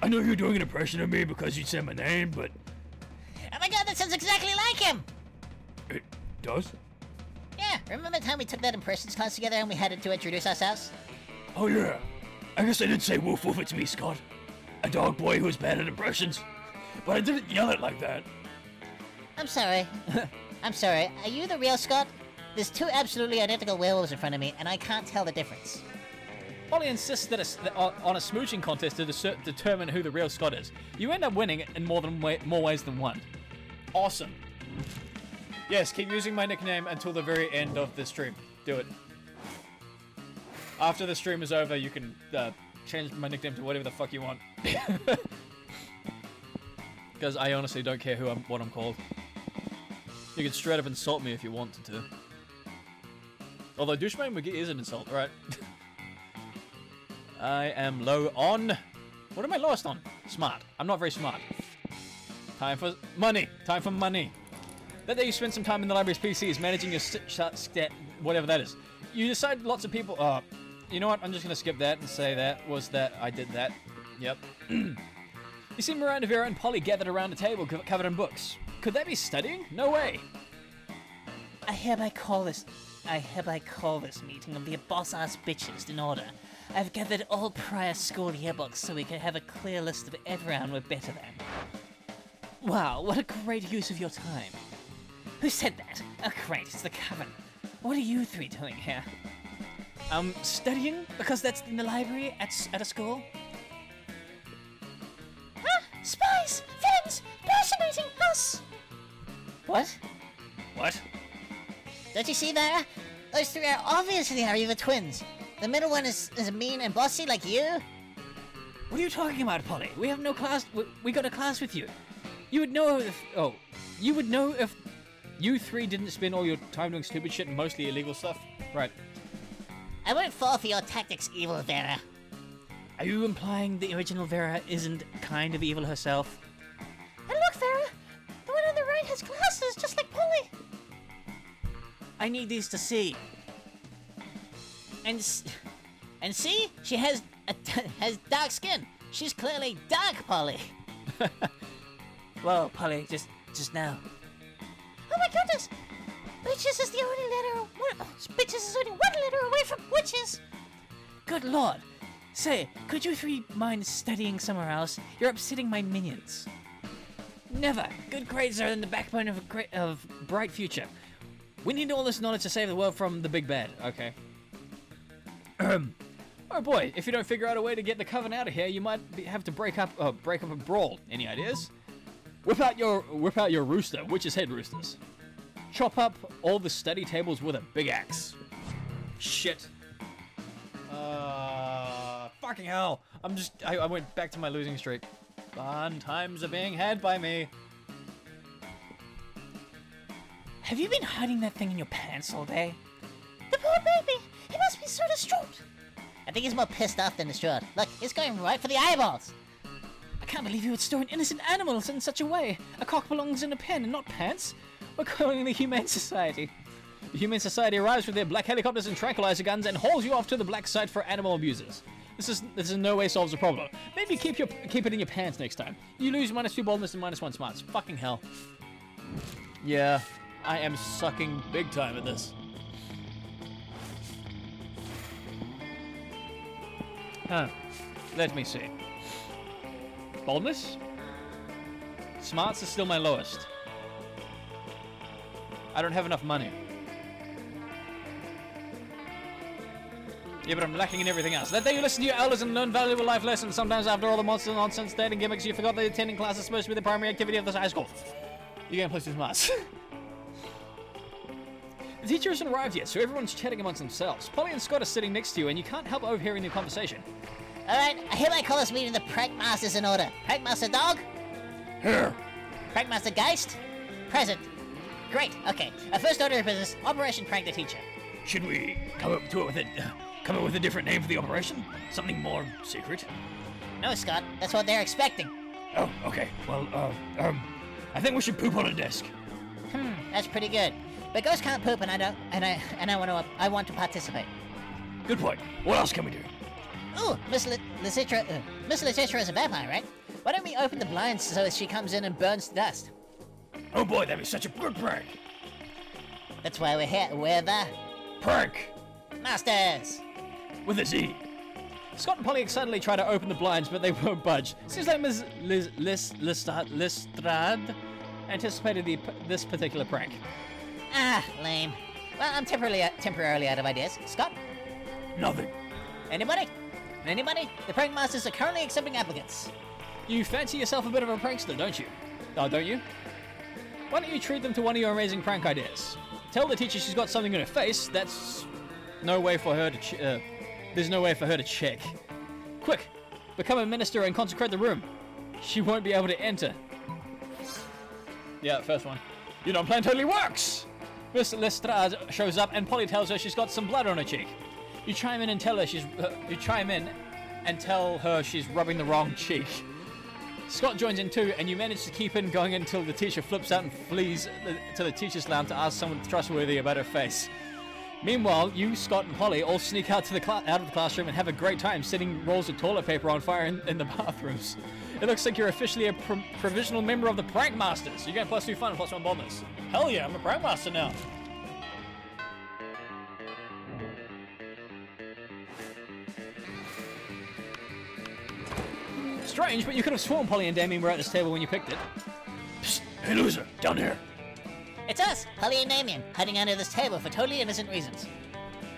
I know you're doing an impression of me because you said my name, but... Oh my god, that sounds exactly like him! It does? Yeah, remember the time we took that impressions class together and we had to introduce ourselves? Oh yeah. I guess I did say woof woof, it's me, Scott. A dog boy who's bad at impressions. But I didn't yell it like that. I'm sorry. I'm sorry. Are you the real Scott? There's two absolutely identical werewolves in front of me, and I can't tell the difference. Polly insists that on a smooching contest to determine who the real Scott is. You end up winning in more ways than one. Awesome. Yes, keep using my nickname until the very end of the stream. Do it. After the stream is over, you can change my nickname to whatever the fuck you want. Because I honestly don't care what I'm called. You can straight up insult me if you wanted to. Although Douchebag McGee is an insult, right? I am low on... What am I lowest on? Smart. I'm not very smart. Time for money. Time for money. That day you spend some time in the library's PCs managing your stat, whatever that is. You decide lots of people... you know what? I'm just going to skip that and say I did that. Yep. You see Miranda, Vera, and Polly gathered around a table covered in books. Could they be studying? No way. I hereby call this meeting of the boss-ass bitches in order. I've gathered all prior school yearbooks so we can have a clear list of everyone we're better than. Wow, what a great use of your time. Who said that? Oh great, it's the Coven. What are you three doing here? Studying? Because that's in the library at a school? Huh? Spies! Villains! Personating us! What? What? Don't you see that? Those three are obviously our evil twins. The middle one is mean and bossy like you. What are you talking about, Polly? We have no class. We got a class with you. You would know if. Oh, you would know if you three didn't spend all your time doing stupid shit and mostly illegal stuff. Right. I won't fall for your tactics, evil Vera. Are you implying the original Vera isn't kind of evil herself? And look, Vera! The one on the right has glasses, just like Polly! I need these to see. And see? She has dark skin. She's clearly dark, Polly. Whoa, Polly, just now. Oh my goodness! Bitches is the only letter... Bitches is only one letter away from witches! Good lord. Say, could you three mind studying somewhere else? You're upsetting my minions. Never. Good grades are in the backbone of a bright future. We need all this knowledge to save the world from the big bad. Okay. Oh boy, if you don't figure out a way to get the Coven out of here, you might have to break up a brawl. Any ideas? Whip out your rooster, witch's head roosters. Chop up all the study tables with a big axe. Shit. Fucking hell. I went back to my losing streak. Fun times are being had by me. Have you been hiding that thing in your pants all day? The poor baby! He must be I think he's more pissed off than distraught. Look, he's going right for the eyeballs. I can't believe you would store an innocent animal in such a way. A cock belongs in a pen and not pants. We're calling the Humane Society. The Humane Society arrives with their black helicopters and tranquilizer guns and hauls you off to the black site for animal abusers. This in no way solves the problem. Maybe keep it in your pants next time. You lose -2 boldness and -1 smarts. Fucking hell. Yeah, I am sucking big time at this. Huh. Let me see. Boldness? Smarts is still my lowest. I don't have enough money. Yeah, but I'm lacking in everything else. That day you listen to your elders and learn valuable life lessons. Sometimes after all the monster nonsense, dating gimmicks, you forgot that attending class is supposed to be the primary activity of this high school. You're getting plus 2 smarts. The teacher hasn't arrived yet, so everyone's chatting amongst themselves. Polly and Scott are sitting next to you, and you can't help overhearing their conversation. Alright, I hereby call this meeting the Prank Masters in order. Prank Master Dog? Here. Prank Master Geist? Present. Great, okay. Our first order of business, Operation Prank the Teacher. Should we come up with a different name for the operation? Something more secret? No, Scott, that's what they're expecting. Oh, okay. Well, I think we should poop on a desk. That's pretty good. But ghosts can't poop, and I want to participate. Good point. What else can we do? Ooh, Miss Letitia is a vampire, right? Why don't we open the blinds so she comes in and burns to dust? Oh boy, that'd be such a good prank. That's why we're here. We're the Prank Masters. with a Z. Scott and Polly excitedly try to open the blinds, but they won't budge. Seems like Ms. Lestrade anticipated this particular prank. Ah, lame. Well, I'm temporarily out of ideas. Scott? Nothing. Anybody? Anybody? The Prank Masters are currently accepting applicants. You fancy yourself a bit of a prankster, don't you? Oh, don't you? Why don't you treat them to one of your amazing prank ideas? Tell the teacher she's got something in her face. That's no way for her to. There's no way for her to check. Quick, become a minister and consecrate the room. She won't be able to enter. Yeah, first one. You know, plan totally works. Miss Lestrade shows up, and Polly tells her she's got some blood on her cheek. You chime in and tell her she's rubbing the wrong cheek. Scott joins in too, and you manage to keep it going until the teacher flips out and flees to the teacher's lounge to ask someone trustworthy about her face. Meanwhile, you, Scott, and Polly all sneak out out of the classroom and have a great time setting rolls of toilet paper on fire in the bathrooms. It looks like you're officially a provisional member of the Prank Masters. You get +2 fun and +1 boldness. Hell yeah, I'm a Prank Master now. Strange, but you could have sworn Polly and Damien were at this table when you picked it. Psst, hey loser, down here. It's us, Polly and Damien, hiding under this table for totally innocent reasons.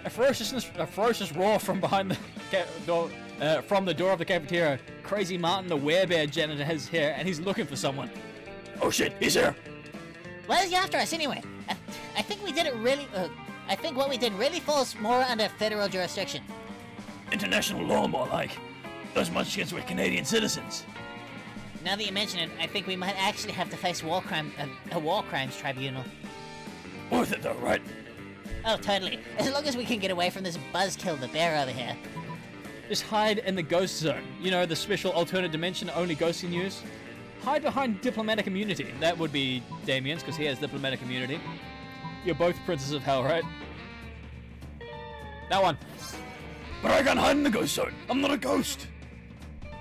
A ferocious roar from behind the door of the cafeteria. Crazy Martin, the werebear janitor, has here, and he's looking for someone. Oh shit, he's here. Why is he after us anyway? I think we did it really. I think what we did really falls more under federal jurisdiction. International law, more like. Those munchkins were Canadian citizens. Now that you mention it, I think we might actually have to face a war crimes tribunal. Worth it though, right? Oh, totally. As long as we can get away from this buzzkill, the bear over here. Just hide in the ghost zone. You know, the special alternate dimension only ghosts can use. Hide behind diplomatic immunity. That would be Damien's, because he has diplomatic immunity. You're both princes of hell, right? That one. But I can't hide in the ghost zone. I'm not a ghost.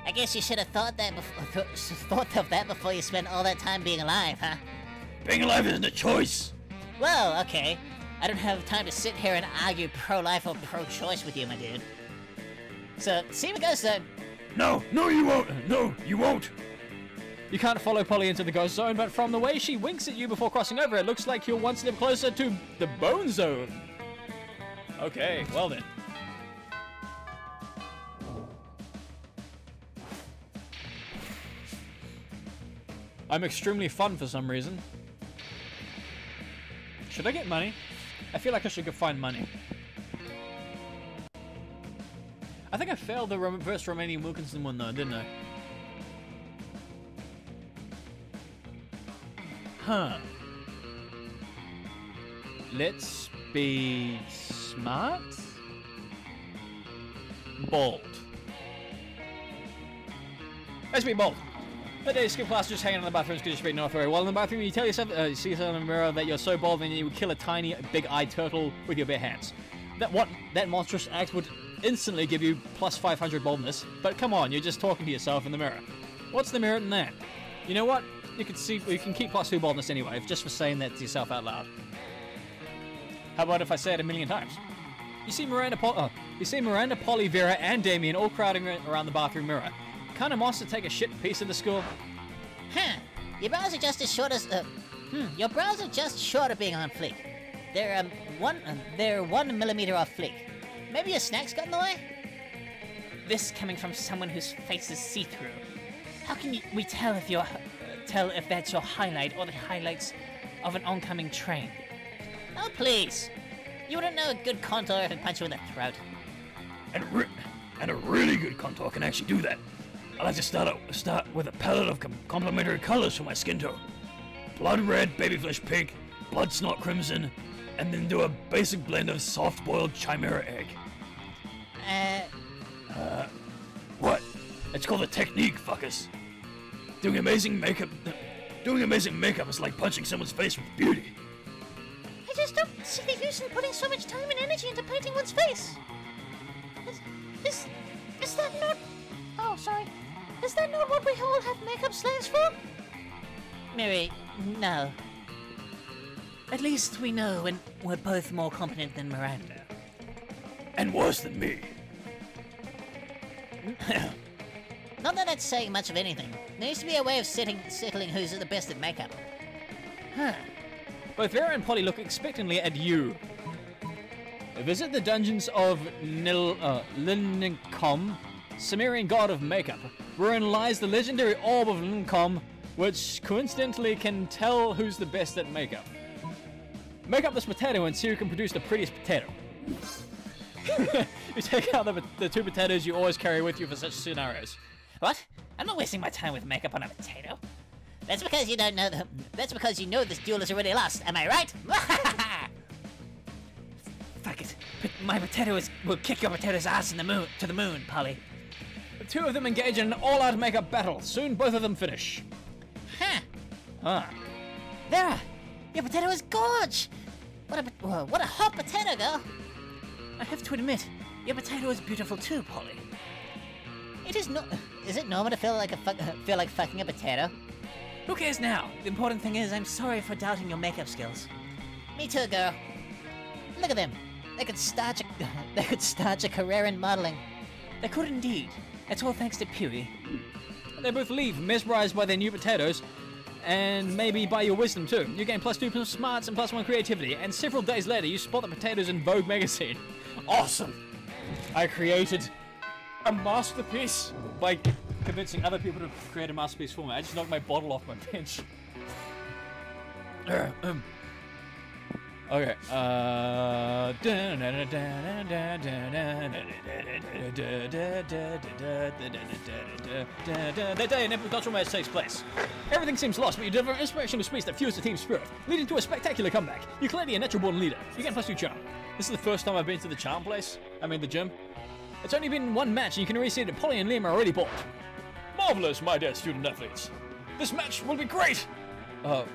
I guess you should have thought of that before you spent all that time being alive, huh? Being alive isn't a choice. Well, okay. I don't have time to sit here and argue pro-life or pro-choice with you, my dude. So, see what goes then. No, you won't. No, you won't. You can't follow Polly into the ghost zone, but from the way she winks at you before crossing over, it looks like you're one step closer to the bone zone. Okay, well then. I'm extremely fun for some reason. Should I get money? I feel like I should go find money. I think I failed the reverse Romanian Wilkinson one though, didn't I? Huh. Let's be smart? bald. Let's be bold. That day, skip class, just hanging out in the bathroom because you straight not very well in the bathroom. You tell yourself, you see yourself in the mirror that you're so bald, and you would kill a tiny, big-eyed turtle with your bare hands. That monstrous act would instantly give you plus 500 boldness. But come on, you're just talking to yourself in the mirror. What's the merit in that? You know what? You can keep plus 2 boldness anyway, just for saying that to yourself out loud. How about if I say it 1,000,000 times? You see Miranda, Polly, Vera, and Damien all crowding around the bathroom mirror. Kind of monster take a shit piece of the school. Huh. Your brows are just as short as your brows are just short of being on fleek. They're 1 millimeter off fleek. Maybe your snack's got in the way? This coming from someone whose face is see-through. How can we tell if that's your highlight or the highlights of an oncoming train? Oh please. You wouldn't know a good contour if it punched you in the throat. And a really good contour can actually do that. I like to start with a palette of complementary colors for my skin tone. Blood red, baby flesh pink, blood snot crimson, and then do a basic blend of soft-boiled chimera egg. What? It's called a technique, fuckers. Doing amazing makeup is like punching someone's face with beauty. I just don't see the use in putting so much time and energy into painting one's face. Is that not... Oh, sorry. Is that not what we all have makeup slants for? Mary, no. At least we know when we're both more competent than Miranda. And worse than me. Not that that's saying much of anything. There used to be a way of settling who's the best at makeup. Huh. Both Vera and Polly look expectantly at you. Visit the dungeons of Linnicom, Sumerian god of makeup, wherein lies the legendary orb of Linnicom, which coincidentally can tell who's the best at makeup. Make up this potato and see who can produce the prettiest potato. You take out the 2 potatoes you always carry with you for such scenarios. What? I'm not wasting my time with makeup on a potato. That's because you don't know that's because you know this duel is already lost, am I right? Fuck it. My potato will kick your potato's ass to the moon, Polly. The 2 of them engage in an all-out makeup battle. Soon both of them finish. Huh. Vera, your potato is gorge! What a hot potato, girl! I have to admit, your potato is beautiful too, Polly. Is it normal to feel like fucking a potato? Who cares now? The important thing is, I'm sorry for doubting your makeup skills. Me too, girl. Look at them. They could start a career in modeling. They could indeed. That's all thanks to Pewee. They both leave, mesmerized by their new potatoes, and maybe by your wisdom too. You gain plus 2 smarts and plus 1 creativity, and several days later you spot the potatoes in Vogue magazine. Awesome! I created a masterpiece by convincing other people to create a masterpiece for me. I just knocked my bottle off my bench. Okay. That day an epic Ultramax takes place. Everything seems lost, but you deliver an inspirational speech that fuels the team's spirit, leading to a spectacular comeback. You're clearly a natural-born leader. You get plus 2 charm. This is the first time I've been to the charm place. I mean the gym. It's only been 1 match, and you can already see that Polly and Liam are already bored. Marvelous, my dear student athletes. This match will be great.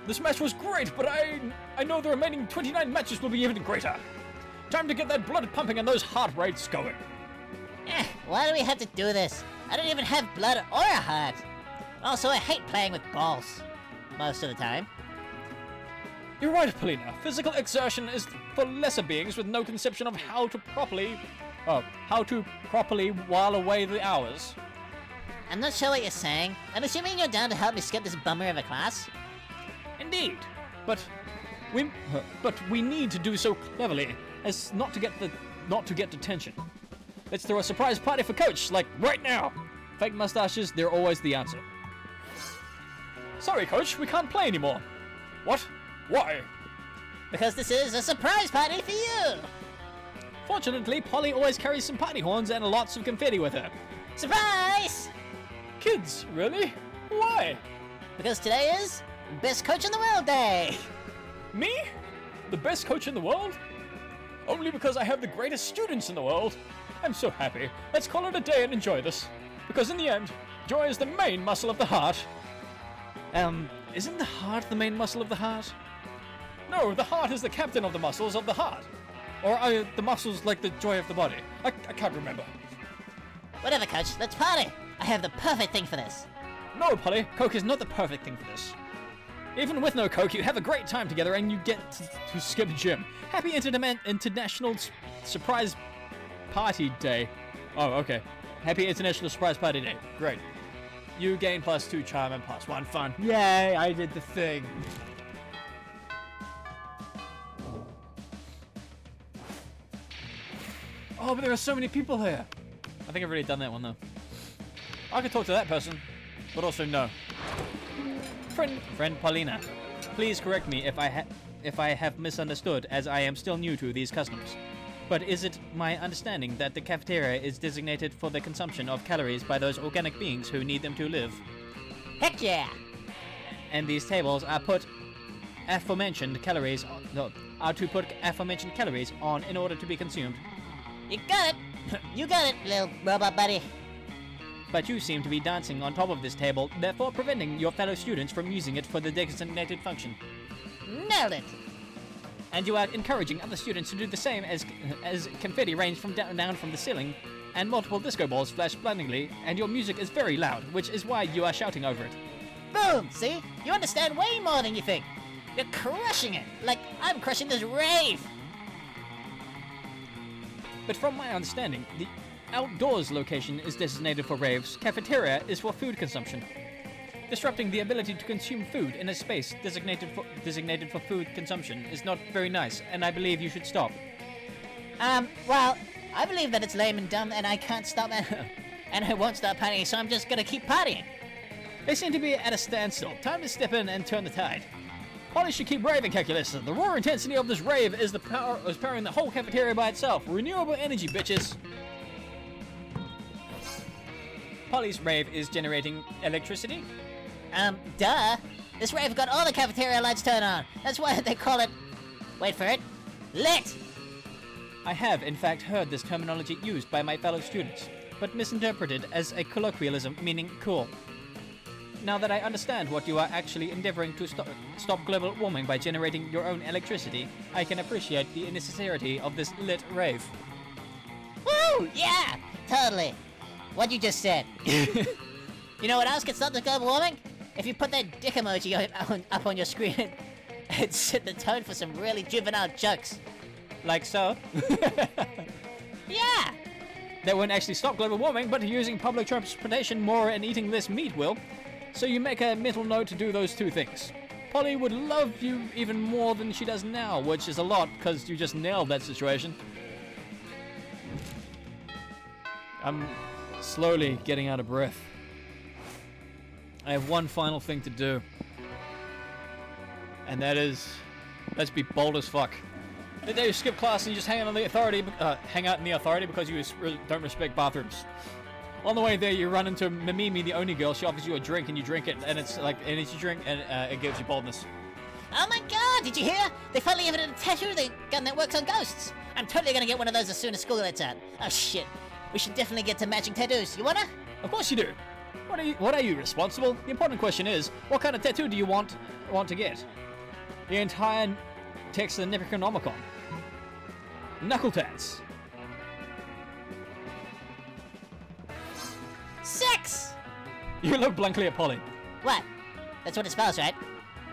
This match was great, but I know the remaining 29 matches will be even greater. Time to get that blood pumping and those heart rates going. Why do we have to do this? I don't even have blood or a heart. Also, I hate playing with balls. Most of the time. You're right, Polina. Physical exertion is for lesser beings with no conception of how to properly while away the hours. I'm not sure what you're saying. I'm assuming you're down to help me skip this bummer of a class? Indeed, but we need to do so cleverly as not to get detention. Let's throw a surprise party for Coach, like right now. Fake mustaches, they're always the answer. Sorry, Coach, we can't play anymore. What? Why? Because this is a surprise party for you. Fortunately, Polly always carries some party horns and lots of confetti with her. Surprise! Kids, really? Why? Because today is Best Coach in the World Day. Me? The best coach in the world? Only because I have the greatest students in the world. I'm so happy. Let's call it a day and enjoy this. Because in the end, joy is the main muscle of the heart. Isn't the heart the main muscle of the heart? No, the heart is the captain of the muscles of the heart. Or are the muscles like the joy of the body? I can't remember. Whatever, Coach. Let's party. I have the perfect thing for this. No, Polly. Coke is not the perfect thing for this. Even with no Coke, you have a great time together and you get to skip gym. Happy International Surprise Party Day. Oh, okay. Happy International Surprise Party Day. Great. You gain +2 charm and +1 fun. Yay, I did the thing. Oh, but there are so many people here. I think I've already done that one, though. I could talk to that person, but also no. Friend Paulina, please correct me if I have misunderstood, as I am still new to these customs. But is it my understanding that the cafeteria is designated for the consumption of calories by those organic beings who need them to live? Heck yeah! And these tables are put aforementioned calories on in order to be consumed. You got it! You got it, little robot buddy. But you seem to be dancing on top of this table, therefore preventing your fellow students from using it for the designated function. Nailed it! And you are encouraging other students to do the same as confetti rains from down from the ceiling, and multiple disco balls flash blindingly, and your music is very loud, which is why you are shouting over it. Boom! See? You understand way more than you think. You're crushing it, like I'm crushing this rave! But from my understanding, the outdoors location is designated for raves, cafeteria is for food consumption. Disrupting the ability to consume food in a space designated for food consumption is not very nice, and I believe you should stop. Well, I believe that it's lame and dumb, and I can't stop and I won't stop partying, so I'm just gonna keep partying. They seem to be at a standstill. Time to step in and turn the tide. Polly should keep raving, Eccleston. The raw intensity of this rave is powering the whole cafeteria by itself. Renewable energy, bitches. Polly's rave is generating electricity? Duh. This rave got all the cafeteria lights turned on. That's why they call it, wait for it, lit. I have, in fact, heard this terminology used by my fellow students, but misinterpreted as a colloquialism meaning cool. Now that I understand what you are actually endeavoring to stop global warming by generating your own electricity, I can appreciate the necessity of this lit rave. Woo! Yeah! Totally. What you just said. You know what else can stop the global warming? If you put that dick emoji up on your screen and set the tone for some really juvenile jokes. Like so? Yeah! That won't actually stop global warming, but using public transportation more and eating less meat will. So you make a mental note to do those two things. Polly would love you even more than she does now, which is a lot, because you just nailed that situation. I'm slowly getting out of breath. I have one final thing to do. And that is, let's be bold as fuck. The day you skip class and you just hang out in the authority because you don't respect bathrooms. On the way there, you run into Mimimi, the only girl. She offers you a drink, and you drink it, and it's like an energy drink, and it gives you boldness. Oh my god, did you hear? They finally invented a tattoo gun that works on ghosts. I'm totally gonna get one of those as soon as school lets out. Oh shit, we should definitely get to matching tattoos. You wanna? Of course you do. What are you responsible? The important question is, what kind of tattoo do you want to get? The entire text of the Necronomicon. Knuckle tats. Sex! You look blankly at Polly. What? That's what it spells, right?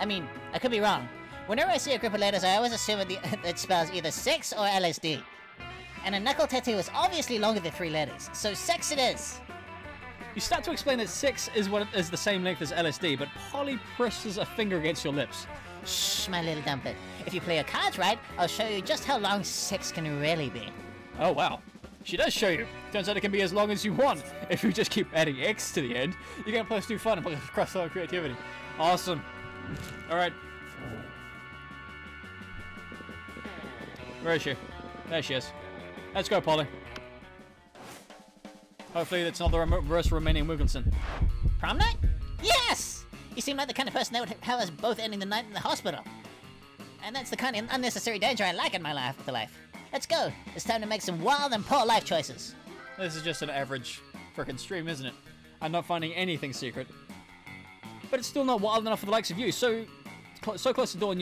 I mean, I could be wrong. Whenever I see a group of letters, I always assume it spells either sex or LSD. And a knuckle tattoo is obviously longer than 3 letters, so sex it is. You start to explain that sex is the same length as LSD, but Polly presses a finger against your lips. Shh, my little dumpet. If you play your cards right, I'll show you just how long sex can really be. Oh, wow. She does show you. Turns out it can be as long as you want. If you just keep adding X to the end, you get +2 fun and +1 creativity. Awesome. Alright. Where is she? There she is. Let's go, Polly. Hopefully that's not the reverse Romanian Wilkinson. Prom night? Yes! You seem like the kind of person that would have us both ending the night in the hospital. And that's the kind of unnecessary danger I like in my life. Let's go. It's time to make some wild and poor life choices. This is just an average frickin' stream, isn't it? I'm not finding anything secret. But it's still not wild enough for the likes of you. So close to dawn,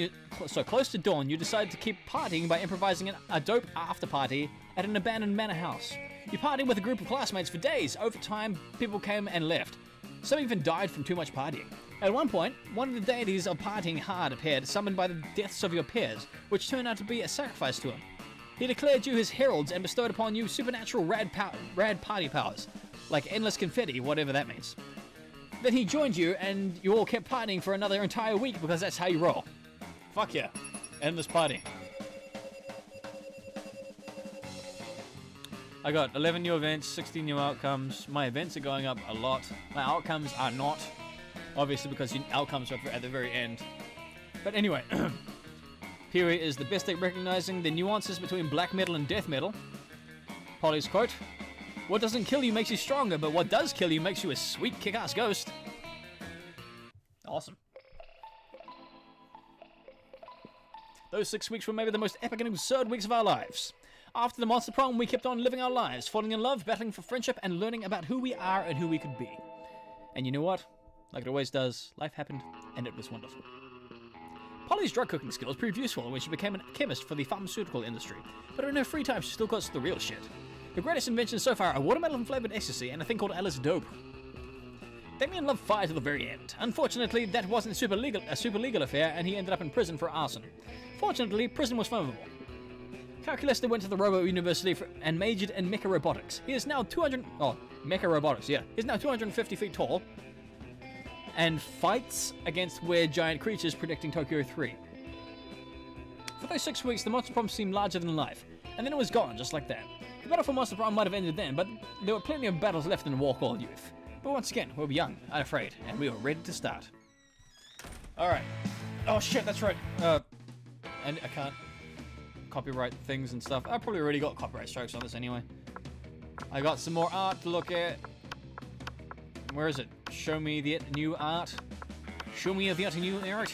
you decide to keep partying by improvising a dope after party at an abandoned manor house. You partied with a group of classmates for days. Over time, people came and left. Some even died from too much partying. At one point, one of the deities of partying hard appeared, summoned by the deaths of your peers, which turned out to be a sacrifice to him. He declared you his heralds and bestowed upon you supernatural rad party powers, like endless confetti, whatever that means. Then he joined you, and you all kept partying for another entire week because that's how you roll. Fuck yeah. Endless party. I got 11 new events, 16 new outcomes. My events are going up a lot. My outcomes are not. Obviously, because your outcomes are at the very end. But anyway, Piri is the best at recognizing the nuances between black metal and death metal. Polly's quote, "What doesn't kill you makes you stronger, but what does kill you makes you a sweet kick-ass ghost." Awesome. Those 6 weeks were maybe the most epic and absurd weeks of our lives. After the monster prom, we kept on living our lives, falling in love, battling for friendship, and learning about who we are and who we could be. And you know what? Like it always does, life happened, and it was wonderful. Polly's drug cooking skills proved useful when she became a chemist for the pharmaceutical industry, but in her free time she still got to the real shit. Her greatest inventions so far are watermelon-flavored ecstasy and a thing called Alice Dope. Damien loved fire to the very end. Unfortunately, that wasn't a super legal affair, and he ended up in prison for arson. Fortunately, prison was flammable. Calculus went to the Robo University and majored in mecha robotics. He is now mecha robotics, yeah. He's now 250 feet tall and fights against weird giant creatures predicting Tokyo 3. For those 6 weeks, the monster prom seemed larger than life, and then it was gone, just like that. The battle for monster prom might have ended then, but there were plenty of battles left in Walk All Youth. But once again, we were young, unafraid, and we were ready to start. Alright. Oh shit, that's right. And I can't copyright things and stuff. I probably already got copyright strikes on this anyway. I got some more art to look at. Where is it? Show me the new art. Show me the new art.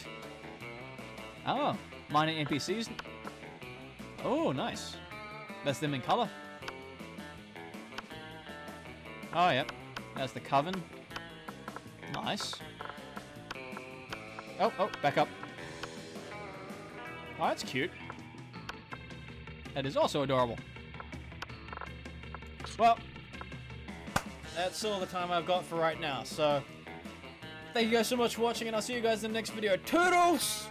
Oh, minor NPCs. Oh, nice. That's them in color. Oh, yep. That's the coven. Nice. Oh, back up. Oh, that's cute. That is also adorable. Well, that's all the time I've got for right now, so thank you guys so much for watching, and I'll see you guys in the next video. Toodles!